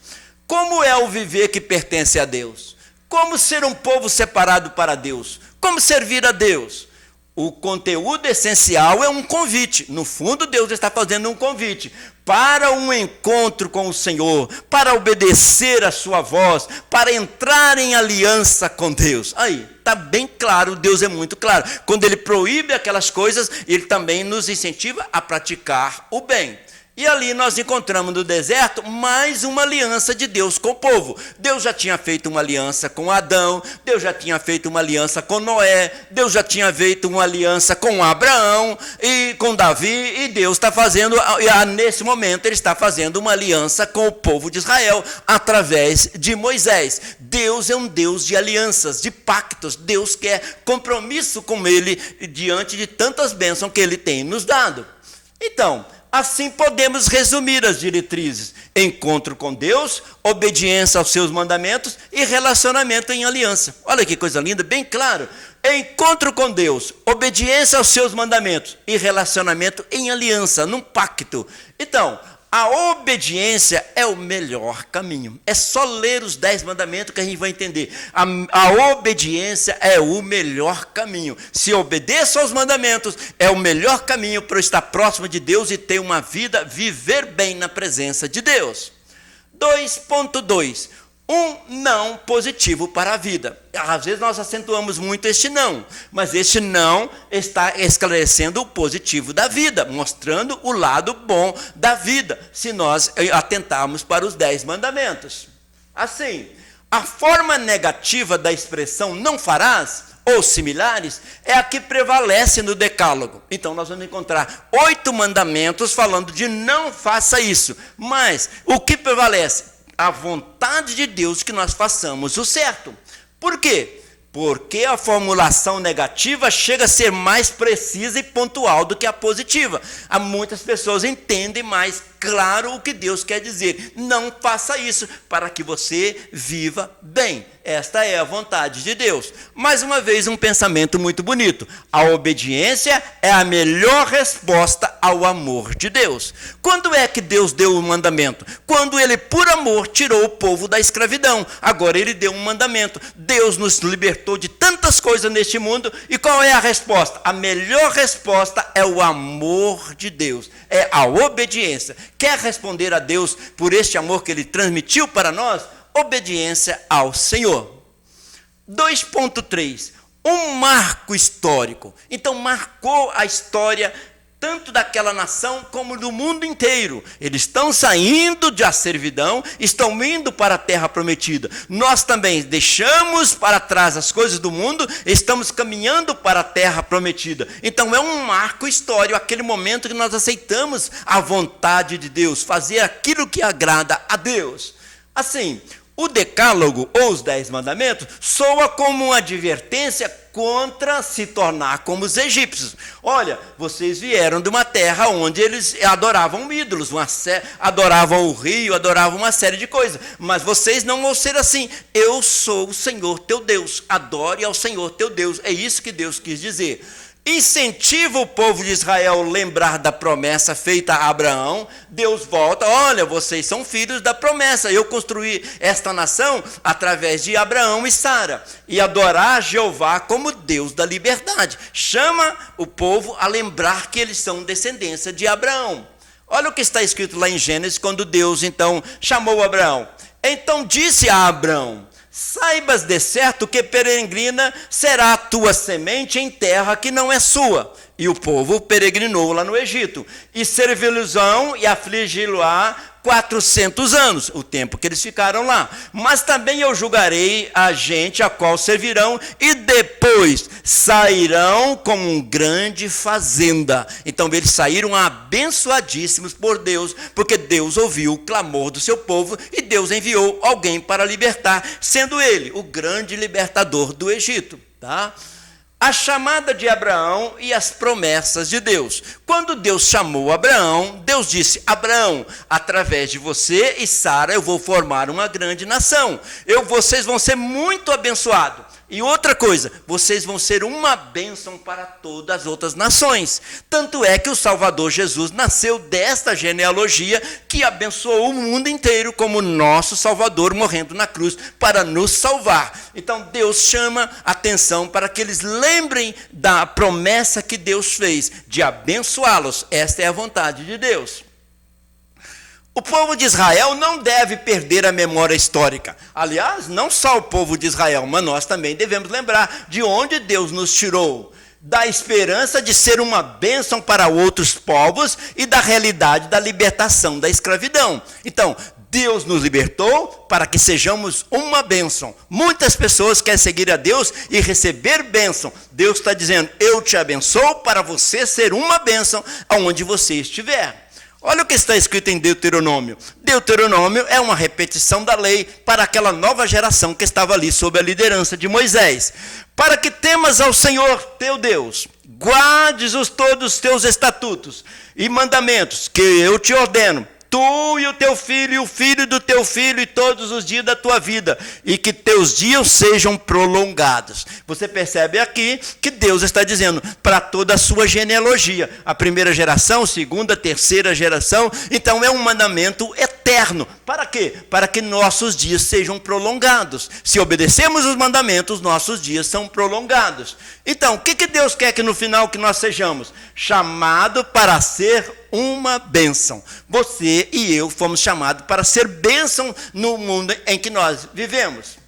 Como é o viver que pertence a Deus? Como ser um povo separado para Deus? Como servir a Deus? O conteúdo essencial é um convite. No fundo, Deus está fazendo um convite para um encontro com o Senhor, para obedecer a sua voz, para entrar em aliança com Deus. Aí, está bem claro, Deus é muito claro. Quando Ele proíbe aquelas coisas, Ele também nos incentiva a praticar o bem. E ali nós encontramos no deserto mais uma aliança de Deus com o povo. Deus já tinha feito uma aliança com Adão, Deus já tinha feito uma aliança com Noé, Deus já tinha feito uma aliança com Abraão e com Davi, e Deus está fazendo, nesse momento, Ele está fazendo uma aliança com o povo de Israel, através de Moisés. Deus é um Deus de alianças, de pactos. Deus quer compromisso com Ele, diante de tantas bênçãos que Ele tem nos dado. Então, assim podemos resumir as diretrizes: encontro com Deus, obediência aos seus mandamentos e relacionamento em aliança. Olha que coisa linda, bem claro. Encontro com Deus, obediência aos seus mandamentos e relacionamento em aliança, num pacto. Então, a obediência é o melhor caminho. É só ler os 10 mandamentos que a gente vai entender. A obediência é o melhor caminho. Se obedeço aos mandamentos, é o melhor caminho para eu estar próximo de Deus e ter uma vida, viver bem na presença de Deus. 2.2. Um não positivo para a vida. Às vezes nós acentuamos muito este não, mas este não está esclarecendo o positivo da vida, mostrando o lado bom da vida, se nós atentarmos para os 10 mandamentos. Assim, a forma negativa da expressão não farás, ou similares, é a que prevalece no decálogo. Então nós vamos encontrar 8 mandamentos falando de não faça isso, mas o que prevalece? A vontade de Deus que nós façamos o certo. Por quê? Porque a formulação negativa chega a ser mais precisa e pontual do que a positiva. Há muitas pessoas entendem mais claro o que Deus quer dizer. Não faça isso para que você viva bem. Esta é a vontade de Deus. Mais uma vez, um pensamento muito bonito. A obediência é a melhor resposta ao amor de Deus. Quando é que Deus deu o mandamento? Quando Ele, por amor, tirou o povo da escravidão. Agora Ele deu um mandamento. Deus nos libertou de tantas coisas neste mundo. E qual é a resposta? A melhor resposta é o amor de Deus. É a obediência. Quer responder a Deus por este amor que Ele transmitiu para nós? Obediência ao Senhor. 2.3. Um marco histórico. Então marcou a história tanto daquela nação como do mundo inteiro. Eles estão saindo da servidão, estão indo para a terra prometida. Nós também deixamos para trás as coisas do mundo, estamos caminhando para a terra prometida. Então é um marco histórico, aquele momento que nós aceitamos a vontade de Deus, fazer aquilo que agrada a Deus. Assim, O decálogo, ou os 10 mandamentos, soa como uma advertência contra se tornar como os egípcios. Olha, vocês vieram de uma terra onde eles adoravam ídolos, adoravam o rio, adoravam uma série de coisas, mas vocês não vão ser assim. Eu sou o Senhor teu Deus, adore ao Senhor teu Deus. É isso que Deus quis dizer. Incentiva o povo de Israel a lembrar da promessa feita a Abraão. Deus volta, olha, vocês são filhos da promessa, eu construí esta nação através de Abraão e Sara, e adorar Jeová como Deus da liberdade. Chama o povo a lembrar que eles são descendência de Abraão. Olha o que está escrito lá em Gênesis, quando Deus então chamou Abraão. Então disse a Abraão: saibas de certo que peregrina será a tua semente em terra que não é sua. E o povo peregrinou lá no Egito, e servi-los-ão e afligi-lo-á 400 anos, o tempo que eles ficaram lá. Mas também eu julgarei a gente a qual servirão, e depois sairão como uma grande fazenda. Então eles saíram abençoadíssimos por Deus, porque Deus ouviu o clamor do seu povo, e Deus enviou alguém para libertar, sendo ele o grande libertador do Egito, tá? A chamada de Abraão e as promessas de Deus. Quando Deus chamou Abraão, Deus disse: Abraão, através de você e Sara eu vou formar uma grande nação. Vocês vão ser muito abençoados. E outra coisa, vocês vão ser uma bênção para todas as outras nações. Tanto é que o Salvador Jesus nasceu desta genealogia que abençoou o mundo inteiro como nosso Salvador, morrendo na cruz para nos salvar. Então Deus chama atenção para que eles lembrem da promessa que Deus fez de abençoá-los. Esta é a vontade de Deus. O povo de Israel não deve perder a memória histórica. Aliás, não só o povo de Israel, mas nós também devemos lembrar de onde Deus nos tirou. Da esperança de ser uma bênção para outros povos e da realidade da libertação da escravidão. Então, Deus nos libertou para que sejamos uma bênção. Muitas pessoas querem seguir a Deus e receber bênção. Deus está dizendo: eu te abençoo para você ser uma bênção aonde você estiver. Olha o que está escrito em Deuteronômio. Deuteronômio é uma repetição da lei para aquela nova geração que estava ali sob a liderança de Moisés. Para que temas ao Senhor teu Deus, guardes todos os teus estatutos e mandamentos que eu te ordeno, tu e o teu filho e o filho do teu filho e todos os dias da tua vida, e que teus dias sejam prolongados. Você percebe aqui que Deus está dizendo para toda a sua genealogia, a primeira geração, segunda, terceira geração. Então é um mandamento eterno. Para quê? Para que nossos dias sejam prolongados. Se obedecemos os mandamentos, nossos dias são prolongados. Então, o que Deus quer que no final que nós sejamos? Chamado para ser uma bênção. Você e eu fomos chamados para ser bênção no mundo em que nós vivemos.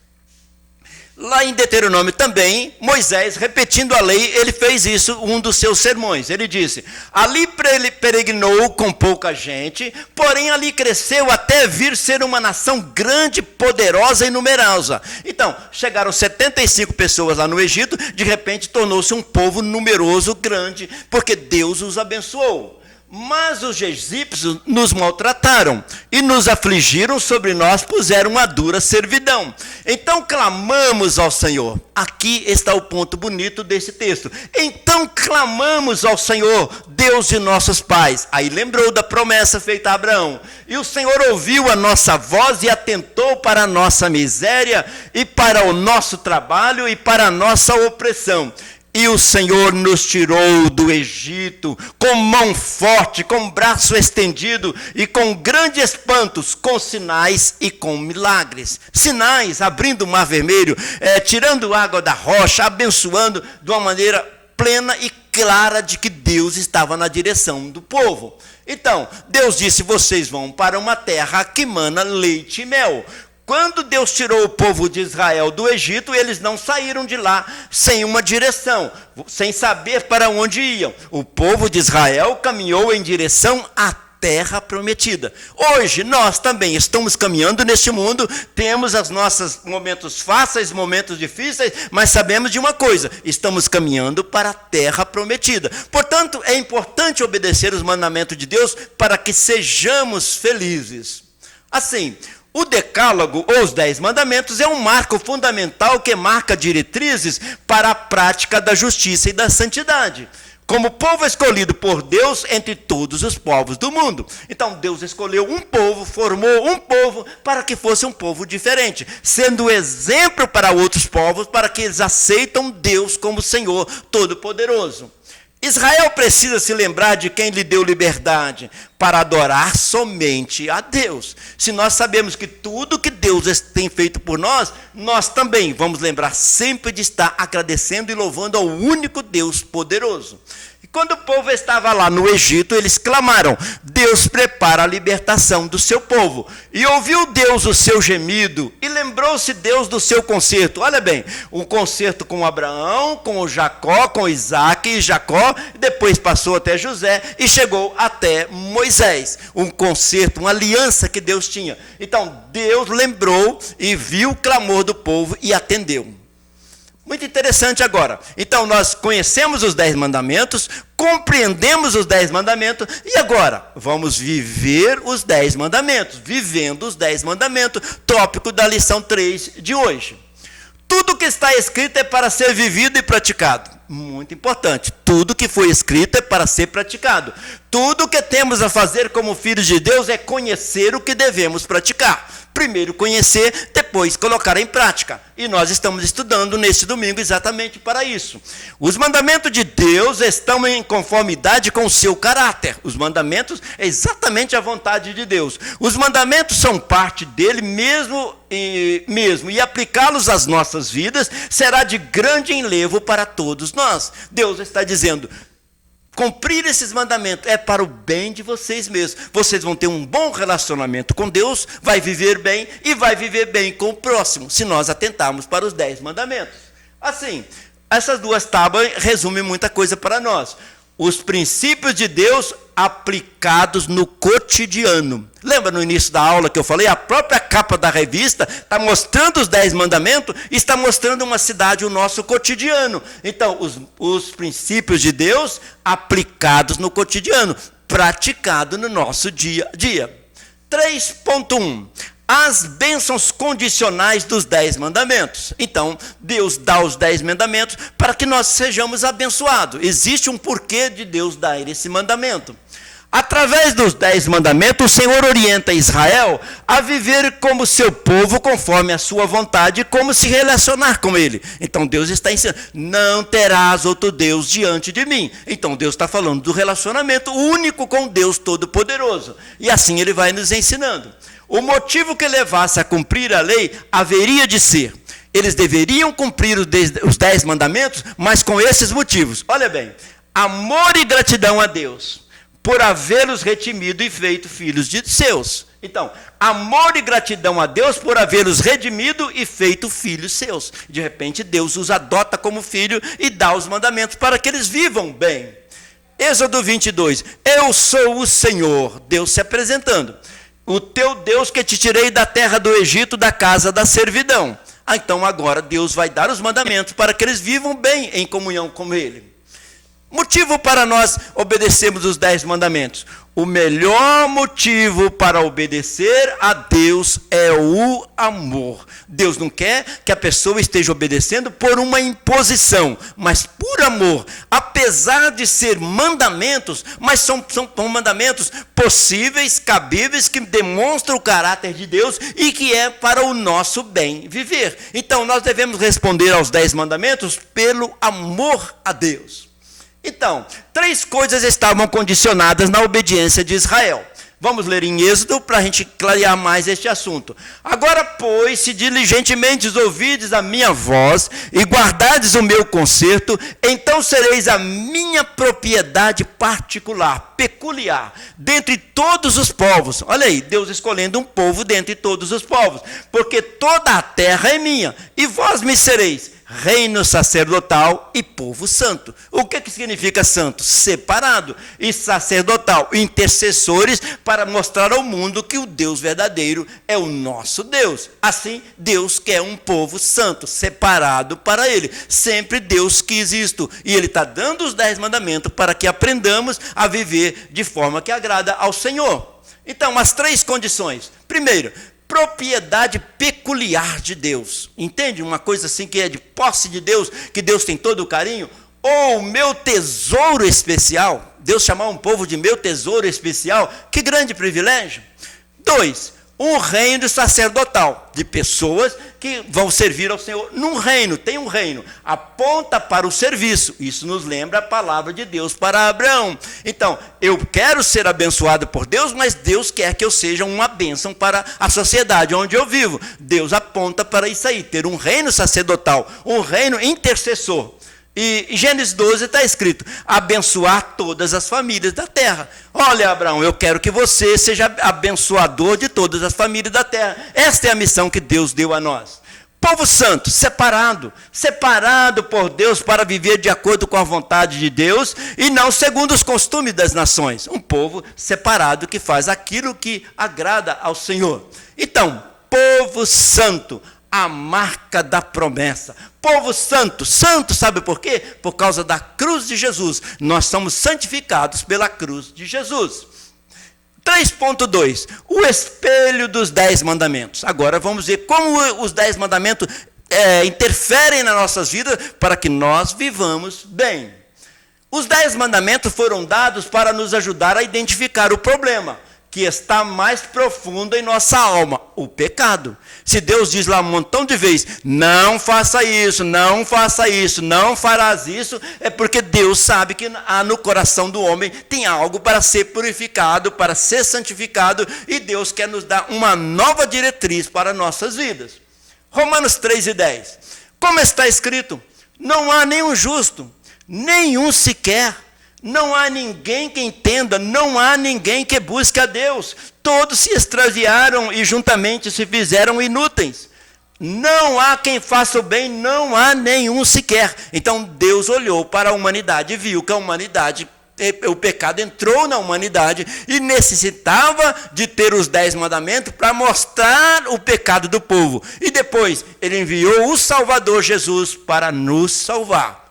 Lá em Deuteronômio também, Moisés, repetindo a lei, ele fez isso, um dos seus sermões. Ele disse: ali ele peregrinou com pouca gente, porém ali cresceu até vir ser uma nação grande, poderosa e numerosa. Então, chegaram 75 pessoas lá no Egito, de repente tornou-se um povo numeroso, grande, porque Deus os abençoou. Mas os egípcios nos maltrataram e nos afligiram, sobre nós puseram uma dura servidão. Então clamamos ao Senhor. Aqui está o ponto bonito desse texto. Então clamamos ao Senhor, Deus de nossos pais. Aí lembrou da promessa feita a Abraão. E o Senhor ouviu a nossa voz e atentou para a nossa miséria e para o nosso trabalho e para a nossa opressão. E o Senhor nos tirou do Egito com mão forte, com braço estendido e com grandes espantos, com sinais e com milagres. Sinais, abrindo o mar vermelho, tirando água da rocha, abençoando de uma maneira plena e clara de que Deus estava na direção do povo. Então, Deus disse: vocês vão para uma terra que mana leite e mel. Quando Deus tirou o povo de Israel do Egito, eles não saíram de lá sem uma direção, sem saber para onde iam. O povo de Israel caminhou em direção à terra prometida. Hoje nós também estamos caminhando neste mundo, temos os nossos momentos fáceis, momentos difíceis, mas sabemos de uma coisa: estamos caminhando para a terra prometida. Portanto, é importante obedecer os mandamentos de Deus para que sejamos felizes. Assim, O decálogo, ou os 10 mandamentos, é um marco fundamental que marca diretrizes para a prática da justiça e da santidade. Como povo escolhido por Deus entre todos os povos do mundo. Então Deus escolheu um povo, formou um povo para que fosse um povo diferente, sendo exemplo para outros povos, para que eles aceitem Deus como Senhor Todo-Poderoso. Israel precisa se lembrar de quem lhe deu liberdade para adorar somente a Deus. Se nós sabemos que tudo que Deus tem feito por nós, nós também vamos lembrar sempre de estar agradecendo e louvando ao único Deus poderoso. E quando o povo estava lá no Egito, eles clamaram: Deus prepara a libertação do seu povo. E ouviu Deus o seu gemido, e lembrou-se Deus do seu concerto. Olha bem, um concerto com Abraão, com Jacó, com Isaac e Jacó, depois passou até José e chegou até Moisés. Um concerto, uma aliança que Deus tinha. Então Deus lembrou e viu o clamor do povo e atendeu. Muito interessante agora. Então nós conhecemos os 10 mandamentos, compreendemos os 10 mandamentos, e agora vamos viver os 10 mandamentos, vivendo os 10 mandamentos, tópico da lição 3 de hoje. Tudo que está escrito é para ser vivido e praticado. Muito importante. Tudo que foi escrito é para ser praticado. Tudo que temos a fazer como filhos de Deus é conhecer o que devemos praticar. Primeiro conhecer, depois colocar em prática. E nós estamos estudando neste domingo exatamente para isso. Os mandamentos de Deus estão em conformidade com o seu caráter. Os mandamentos é exatamente a vontade de Deus. Os mandamentos são parte dele mesmo, e aplicá-los às nossas vidas será de grande enlevo para todos nós. Deus está dizendo: cumprir esses mandamentos é para o bem de vocês mesmos. Vocês vão ter um bom relacionamento com Deus, vai viver bem e vai viver bem com o próximo, se nós atentarmos para os 10 mandamentos. Assim, essas 2 tábuas resumem muita coisa para nós. Os princípios de Deus aplicados no cotidiano. Lembra no início da aula que eu falei? A própria capa da revista está mostrando os 10 mandamentos, está mostrando uma cidade, o nosso cotidiano. Então, os princípios de Deus aplicados no cotidiano, praticado no nosso dia a dia. 3.1. As bênçãos condicionais dos 10 mandamentos. Então, Deus dá os 10 mandamentos para que nós sejamos abençoados. Existe um porquê de Deus dar esse mandamento. Através dos 10 mandamentos, o Senhor orienta Israel a viver como seu povo, conforme a sua vontade, e como se relacionar com ele. Então Deus está ensinando: não terás outro Deus diante de mim. Então Deus está falando do relacionamento único com Deus Todo-Poderoso. E assim ele vai nos ensinando. O motivo que levasse a cumprir a lei haveria de ser: eles deveriam cumprir os 10 mandamentos, mas com esses motivos. Olha bem: amor e gratidão a Deus por havê-los redimido e feito filhos de seus. Então, amor e gratidão a Deus por havê-los redimido e feito filhos seus. De repente, Deus os adota como filho e dá os mandamentos para que eles vivam bem. Êxodo 22. Eu sou o Senhor, Deus se apresentando, o teu Deus que te tirei da terra do Egito, da casa da servidão. Então agora Deus vai dar os mandamentos para que eles vivam bem em comunhão com Ele. Motivo para nós obedecermos os 10 mandamentos. O melhor motivo para obedecer a Deus é o amor. Deus não quer que a pessoa esteja obedecendo por uma imposição, mas por amor. Apesar de ser mandamentos, mas são mandamentos possíveis, cabíveis, que demonstram o caráter de Deus e que é para o nosso bem viver. Então nós devemos responder aos 10 mandamentos pelo amor a Deus. Então, 3 coisas estavam condicionadas na obediência de Israel. Vamos ler em Êxodo para a gente clarear mais este assunto. Agora, pois, se diligentemente ouvides a minha voz e guardardes o meu concerto, então sereis a minha propriedade particular, peculiar, dentre todos os povos. Olha aí, Deus escolhendo um povo dentre todos os povos. Porque toda a terra é minha, e vós me sereis reino sacerdotal e povo santo. O que significa santo? Separado. E sacerdotal, intercessores para mostrar ao mundo que o Deus verdadeiro é o nosso Deus. Assim, Deus quer um povo santo, separado para Ele. Sempre Deus quis isto. E Ele está dando os 10 mandamentos para que aprendamos a viver de forma que agrada ao Senhor. Então, as 3 condições. Primeiro, propriedade peculiar de Deus. Entende? Uma coisa assim que é de posse de Deus, que Deus tem todo o carinho. Ou meu tesouro especial. Deus chamar um povo de meu tesouro especial. Que grande privilégio. 2, um reino sacerdotal, de pessoas que vão servir ao Senhor num reino. Tem um reino, aponta para o serviço. Isso nos lembra a palavra de Deus para Abraão. Então, eu quero ser abençoado por Deus, mas Deus quer que eu seja uma bênção para a sociedade onde eu vivo. Deus aponta para isso aí, ter um reino sacerdotal, um reino intercessor. E em Gênesis 12 está escrito, abençoar todas as famílias da terra. Olha, Abraão, eu quero que você seja abençoador de todas as famílias da terra. Esta é a missão que Deus deu a nós. Povo santo, separado por Deus para viver de acordo com a vontade de Deus e não segundo os costumes das nações. Um povo separado que faz aquilo que agrada ao Senhor. Então, povo santo, a marca da promessa. Povo santo, santo sabe por quê? Por causa da cruz de Jesus. Nós somos santificados pela cruz de Jesus. 3.2, o espelho dos 10 mandamentos. Agora vamos ver como os 10 mandamentos interferem nas nossas vidas para que nós vivamos bem. Os 10 mandamentos foram dados para nos ajudar a identificar o problema que está mais profundo em nossa alma, o pecado. Se Deus diz lá um montão de vezes, não faça isso, não faça isso, não farás isso, é porque Deus sabe que no coração do homem tem algo para ser purificado, para ser santificado, e Deus quer nos dar uma nova diretriz para nossas vidas. Romanos 3:10, como está escrito, não há nenhum justo, nenhum sequer. Não há ninguém que entenda, não há ninguém que busque a Deus. Todos se extraviaram e juntamente se fizeram inúteis. Não há quem faça o bem, não há nenhum sequer. Então Deus olhou para a humanidade e viu que a humanidade, o pecado entrou na humanidade e necessitava de ter os 10 mandamentos para mostrar o pecado do povo. E depois ele enviou o Salvador Jesus para nos salvar.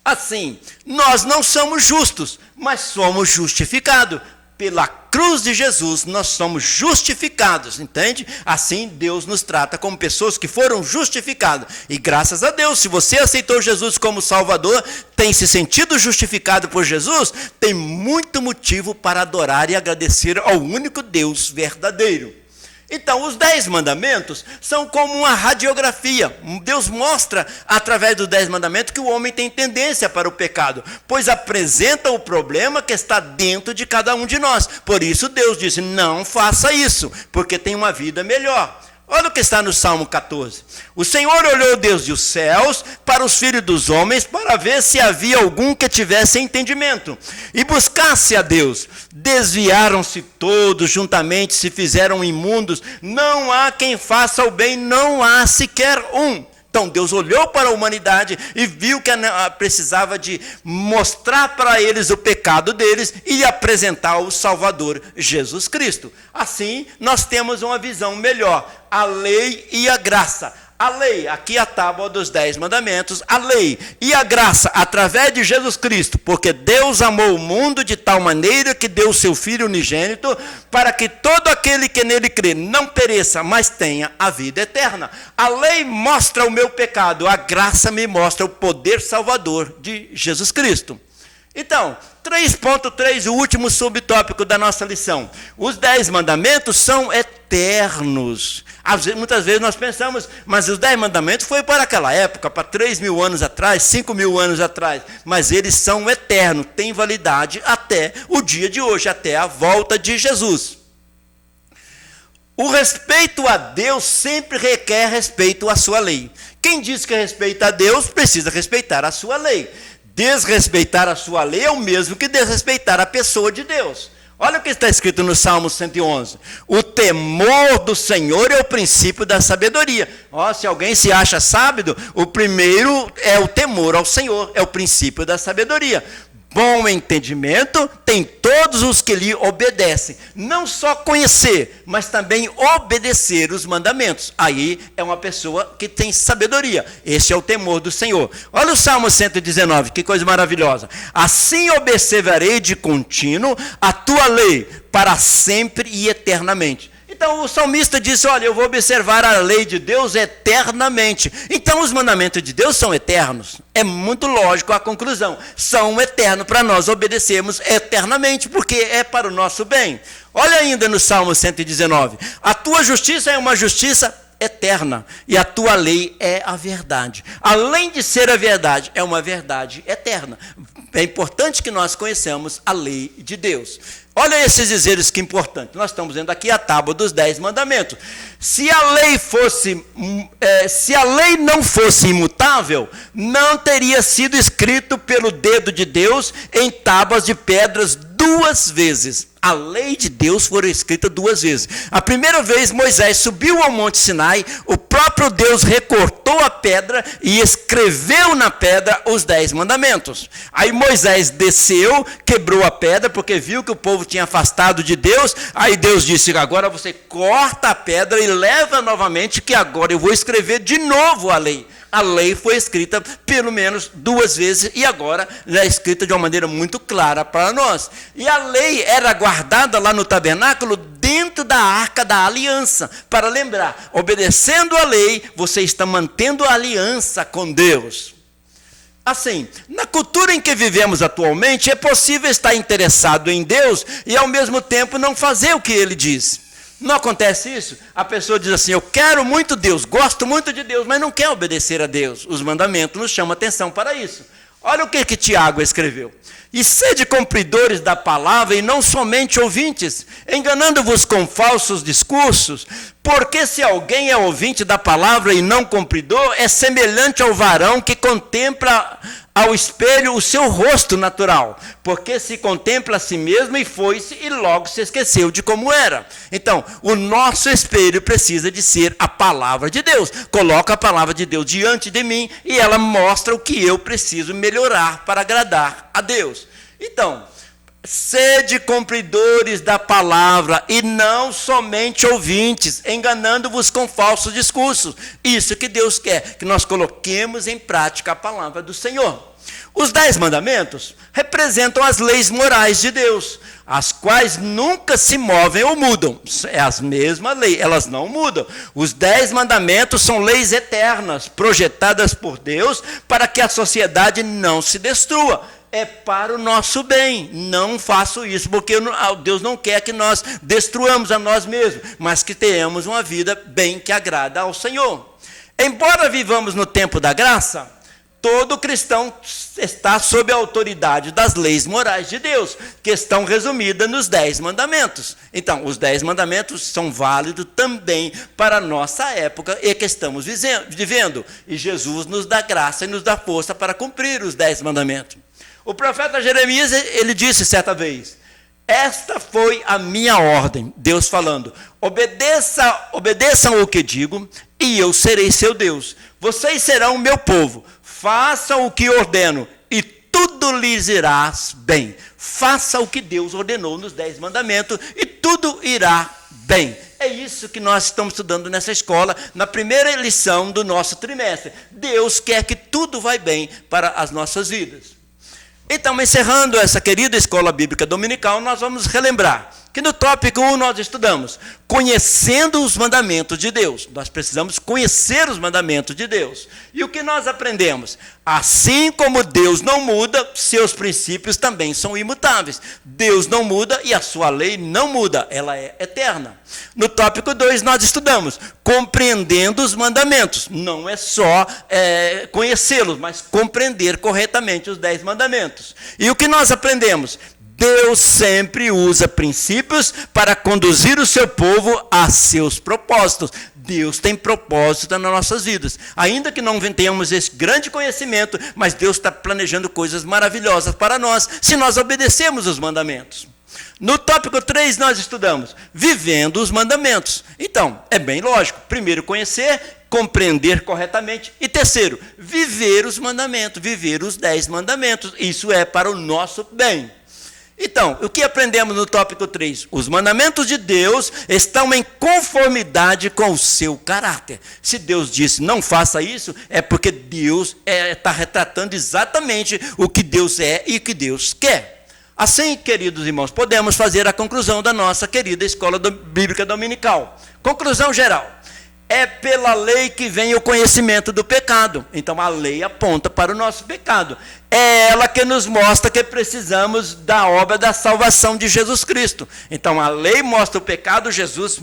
Assim, nós não somos justos, mas somos justificados. Pela cruz de Jesus, nós somos justificados, entende? Assim, Deus nos trata como pessoas que foram justificadas. E graças a Deus, se você aceitou Jesus como Salvador, tem se sentido justificado por Jesus, tem muito motivo para adorar e agradecer ao único Deus verdadeiro. Então, os 10 mandamentos são como uma radiografia. Deus mostra, através dos 10 mandamentos, que o homem tem tendência para o pecado, pois apresenta o problema que está dentro de cada um de nós. Por isso, Deus disse, não faça isso, porque tem uma vida melhor. Olha o que está no Salmo 14. O Senhor olhou desde os céus para os filhos dos homens para ver se havia algum que tivesse entendimento e buscasse a Deus. Desviaram-se todos, juntamente se fizeram imundos. Não há quem faça o bem, não há sequer um. Então Deus olhou para a humanidade e viu que precisava de mostrar para eles o pecado deles e apresentar o Salvador, Jesus Cristo. Assim, nós temos uma visão melhor, a lei e a graça. A lei, aqui a tábua dos 10 mandamentos, a lei e a graça através de Jesus Cristo, porque Deus amou o mundo de tal maneira que deu o seu Filho unigênito, para que todo aquele que nele crê não pereça, mas tenha a vida eterna. A lei mostra o meu pecado, a graça me mostra o poder salvador de Jesus Cristo. Então, 3.3, o último subtópico da nossa lição. Os 10 mandamentos são eternos. Muitas vezes nós pensamos, mas os 10 mandamentos foi para aquela época, para 3.000 anos atrás, 5.000 anos atrás. Mas eles são eternos, têm validade até o dia de hoje, até a volta de Jesus. O respeito a Deus sempre requer respeito à sua lei. Quem diz que respeita a Deus, precisa respeitar a sua lei. Desrespeitar a sua lei é o mesmo que desrespeitar a pessoa de Deus. Olha o que está escrito no Salmo 111. O temor do Senhor é o princípio da sabedoria. Se alguém se acha sábio, o primeiro é o temor ao Senhor, é o princípio da sabedoria. Bom entendimento tem todos os que lhe obedecem. Não só conhecer, mas também obedecer os mandamentos. Aí é uma pessoa que tem sabedoria. Esse é o temor do Senhor. Olha o Salmo 119, que coisa maravilhosa. Assim observarei de contínuo a tua lei, para sempre e eternamente. Então o salmista disse, olha, eu vou observar a lei de Deus eternamente. Então os mandamentos de Deus são eternos. É muito lógico a conclusão. São eternos para nós obedecermos eternamente, porque é para o nosso bem. Olha ainda no Salmo 119. A tua justiça é uma justiça eterna, e a tua lei é a verdade. Além de ser a verdade, é uma verdade eterna. É importante que nós conheçamos a lei de Deus. Olha esses dizeres que é importante. Nós estamos vendo aqui a tábua dos 10 mandamentos. Se a lei não fosse imutável, não teria sido escrito pelo dedo de Deus em tábuas de pedras 2 vezes. A lei de Deus foi escrita 2 vezes. A primeira vez Moisés subiu ao Monte Sinai, o próprio Deus recortou a pedra e escreveu na pedra os 10 mandamentos. Aí Moisés desceu, quebrou a pedra, porque viu que o povo tinha afastado de Deus. Aí Deus disse, agora você corta a pedra e leva novamente, que agora eu vou escrever de novo a lei. A lei foi escrita pelo menos 2 vezes e agora já é escrita de uma maneira muito clara para nós. E a lei era guardada lá no tabernáculo dentro da arca da aliança. Para lembrar, obedecendo a lei, você está mantendo a aliança com Deus. Assim, na cultura em que vivemos atualmente, é possível estar interessado em Deus e ao mesmo tempo não fazer o que Ele diz. Não acontece isso? A pessoa diz assim, eu quero muito Deus, gosto muito de Deus, mas não quer obedecer a Deus. Os mandamentos nos chamam atenção para isso. Olha o que Tiago escreveu. E sede cumpridores da palavra e não somente ouvintes, enganando-vos com falsos discursos, porque se alguém é ouvinte da palavra e não cumpridor, é semelhante ao varão que contempla ao espelho o seu rosto natural, porque se contempla a si mesmo e foi-se e logo se esqueceu de como era. Então, o nosso espelho precisa de ser a palavra de Deus. Coloca a palavra de Deus diante de mim e ela mostra o que eu preciso melhorar para agradar a Deus. Então, sede cumpridores da palavra e não somente ouvintes, enganando-vos com falsos discursos. Isso que Deus quer, que nós coloquemos em prática a palavra do Senhor. Os 10 mandamentos representam as leis morais de Deus, as quais nunca se movem ou mudam. É as mesmas leis, elas não mudam. Os 10 mandamentos são leis eternas, projetadas por Deus para que a sociedade não se destrua. É para o nosso bem. Não faço isso, porque Deus não quer que nós destruamos a nós mesmos, mas que tenhamos uma vida bem que agrada ao Senhor. Embora vivamos no tempo da graça, todo cristão está sob a autoridade das leis morais de Deus, que estão resumidas nos 10 mandamentos. Então, os 10 mandamentos são válidos também para a nossa época e que estamos vivendo. E Jesus nos dá graça e nos dá força para cumprir os 10 mandamentos. O profeta Jeremias, ele disse certa vez, esta foi a minha ordem, Deus falando, obedeçam o que digo e eu serei seu Deus. Vocês serão meu povo, façam o que ordeno e tudo lhes irá bem. Faça o que Deus ordenou nos 10 mandamentos e tudo irá bem. É isso que nós estamos estudando nessa escola, na primeira lição do nosso trimestre. Deus quer que tudo vá bem para as nossas vidas. Então, encerrando essa querida escola bíblica dominical, nós vamos relembrar que no tópico 1 nós estudamos conhecendo os mandamentos de Deus. Nós precisamos conhecer os mandamentos de Deus. E o que nós aprendemos? Assim como Deus não muda, seus princípios também são imutáveis. Deus não muda e a sua lei não muda, ela é eterna. No tópico 2 nós estudamos compreendendo os mandamentos. Não é só conhecê-los, mas compreender corretamente os 10 mandamentos. E o que nós aprendemos? Deus sempre usa princípios para conduzir o seu povo a seus propósitos. Deus tem propósito nas nossas vidas. Ainda que não tenhamos esse grande conhecimento, mas Deus está planejando coisas maravilhosas para nós, se nós obedecermos os mandamentos. No tópico 3 nós estudamos vivendo os mandamentos. Então, é bem lógico. Primeiro, conhecer, compreender corretamente. E terceiro, viver os mandamentos, viver os 10 mandamentos. Isso é para o nosso bem. Então, o que aprendemos no tópico 3? Os mandamentos de Deus estão em conformidade com o seu caráter. Se Deus disse não faça isso, é porque Deus está retratando exatamente o que Deus é e o que Deus quer. Assim, queridos irmãos, podemos fazer a conclusão da nossa querida escola bíblica dominical. Conclusão geral. É pela lei que vem o conhecimento do pecado. Então a lei aponta para o nosso pecado. É ela que nos mostra que precisamos da obra da salvação de Jesus Cristo. Então a lei mostra o pecado, Jesus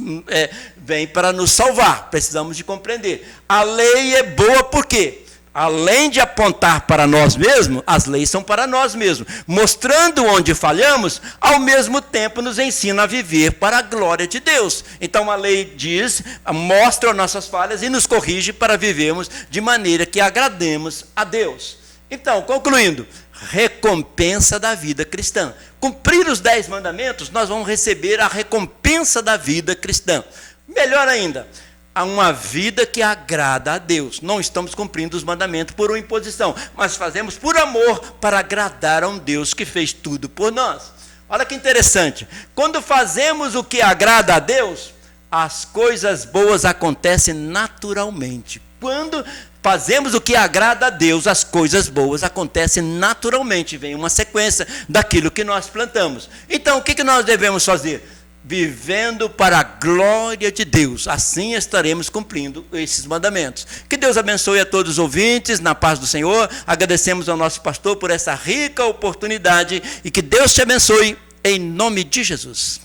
vem para nos salvar. Precisamos de compreender. A lei é boa por quê? Além de apontar para nós mesmos, as leis são para nós mesmos, mostrando onde falhamos, ao mesmo tempo nos ensina a viver para a glória de Deus. Então a lei diz, mostra nossas falhas e nos corrige para vivermos de maneira que agrademos a Deus. Então, concluindo, recompensa da vida cristã. Cumprir os 10 mandamentos, nós vamos receber a recompensa da vida cristã. Melhor ainda, a uma vida que agrada a Deus. Não estamos cumprindo os mandamentos por uma imposição, mas fazemos por amor para agradar a um Deus que fez tudo por nós. Olha que interessante. Quando fazemos o que agrada a Deus, as coisas boas acontecem naturalmente. Quando fazemos o que agrada a Deus, as coisas boas acontecem naturalmente. Vem uma sequência daquilo que nós plantamos. Então, o que nós devemos fazer? Vivendo para a glória de Deus, assim estaremos cumprindo esses mandamentos. Que Deus abençoe a todos os ouvintes, na paz do Senhor. Agradecemos ao nosso pastor por essa rica oportunidade e que Deus te abençoe em nome de Jesus.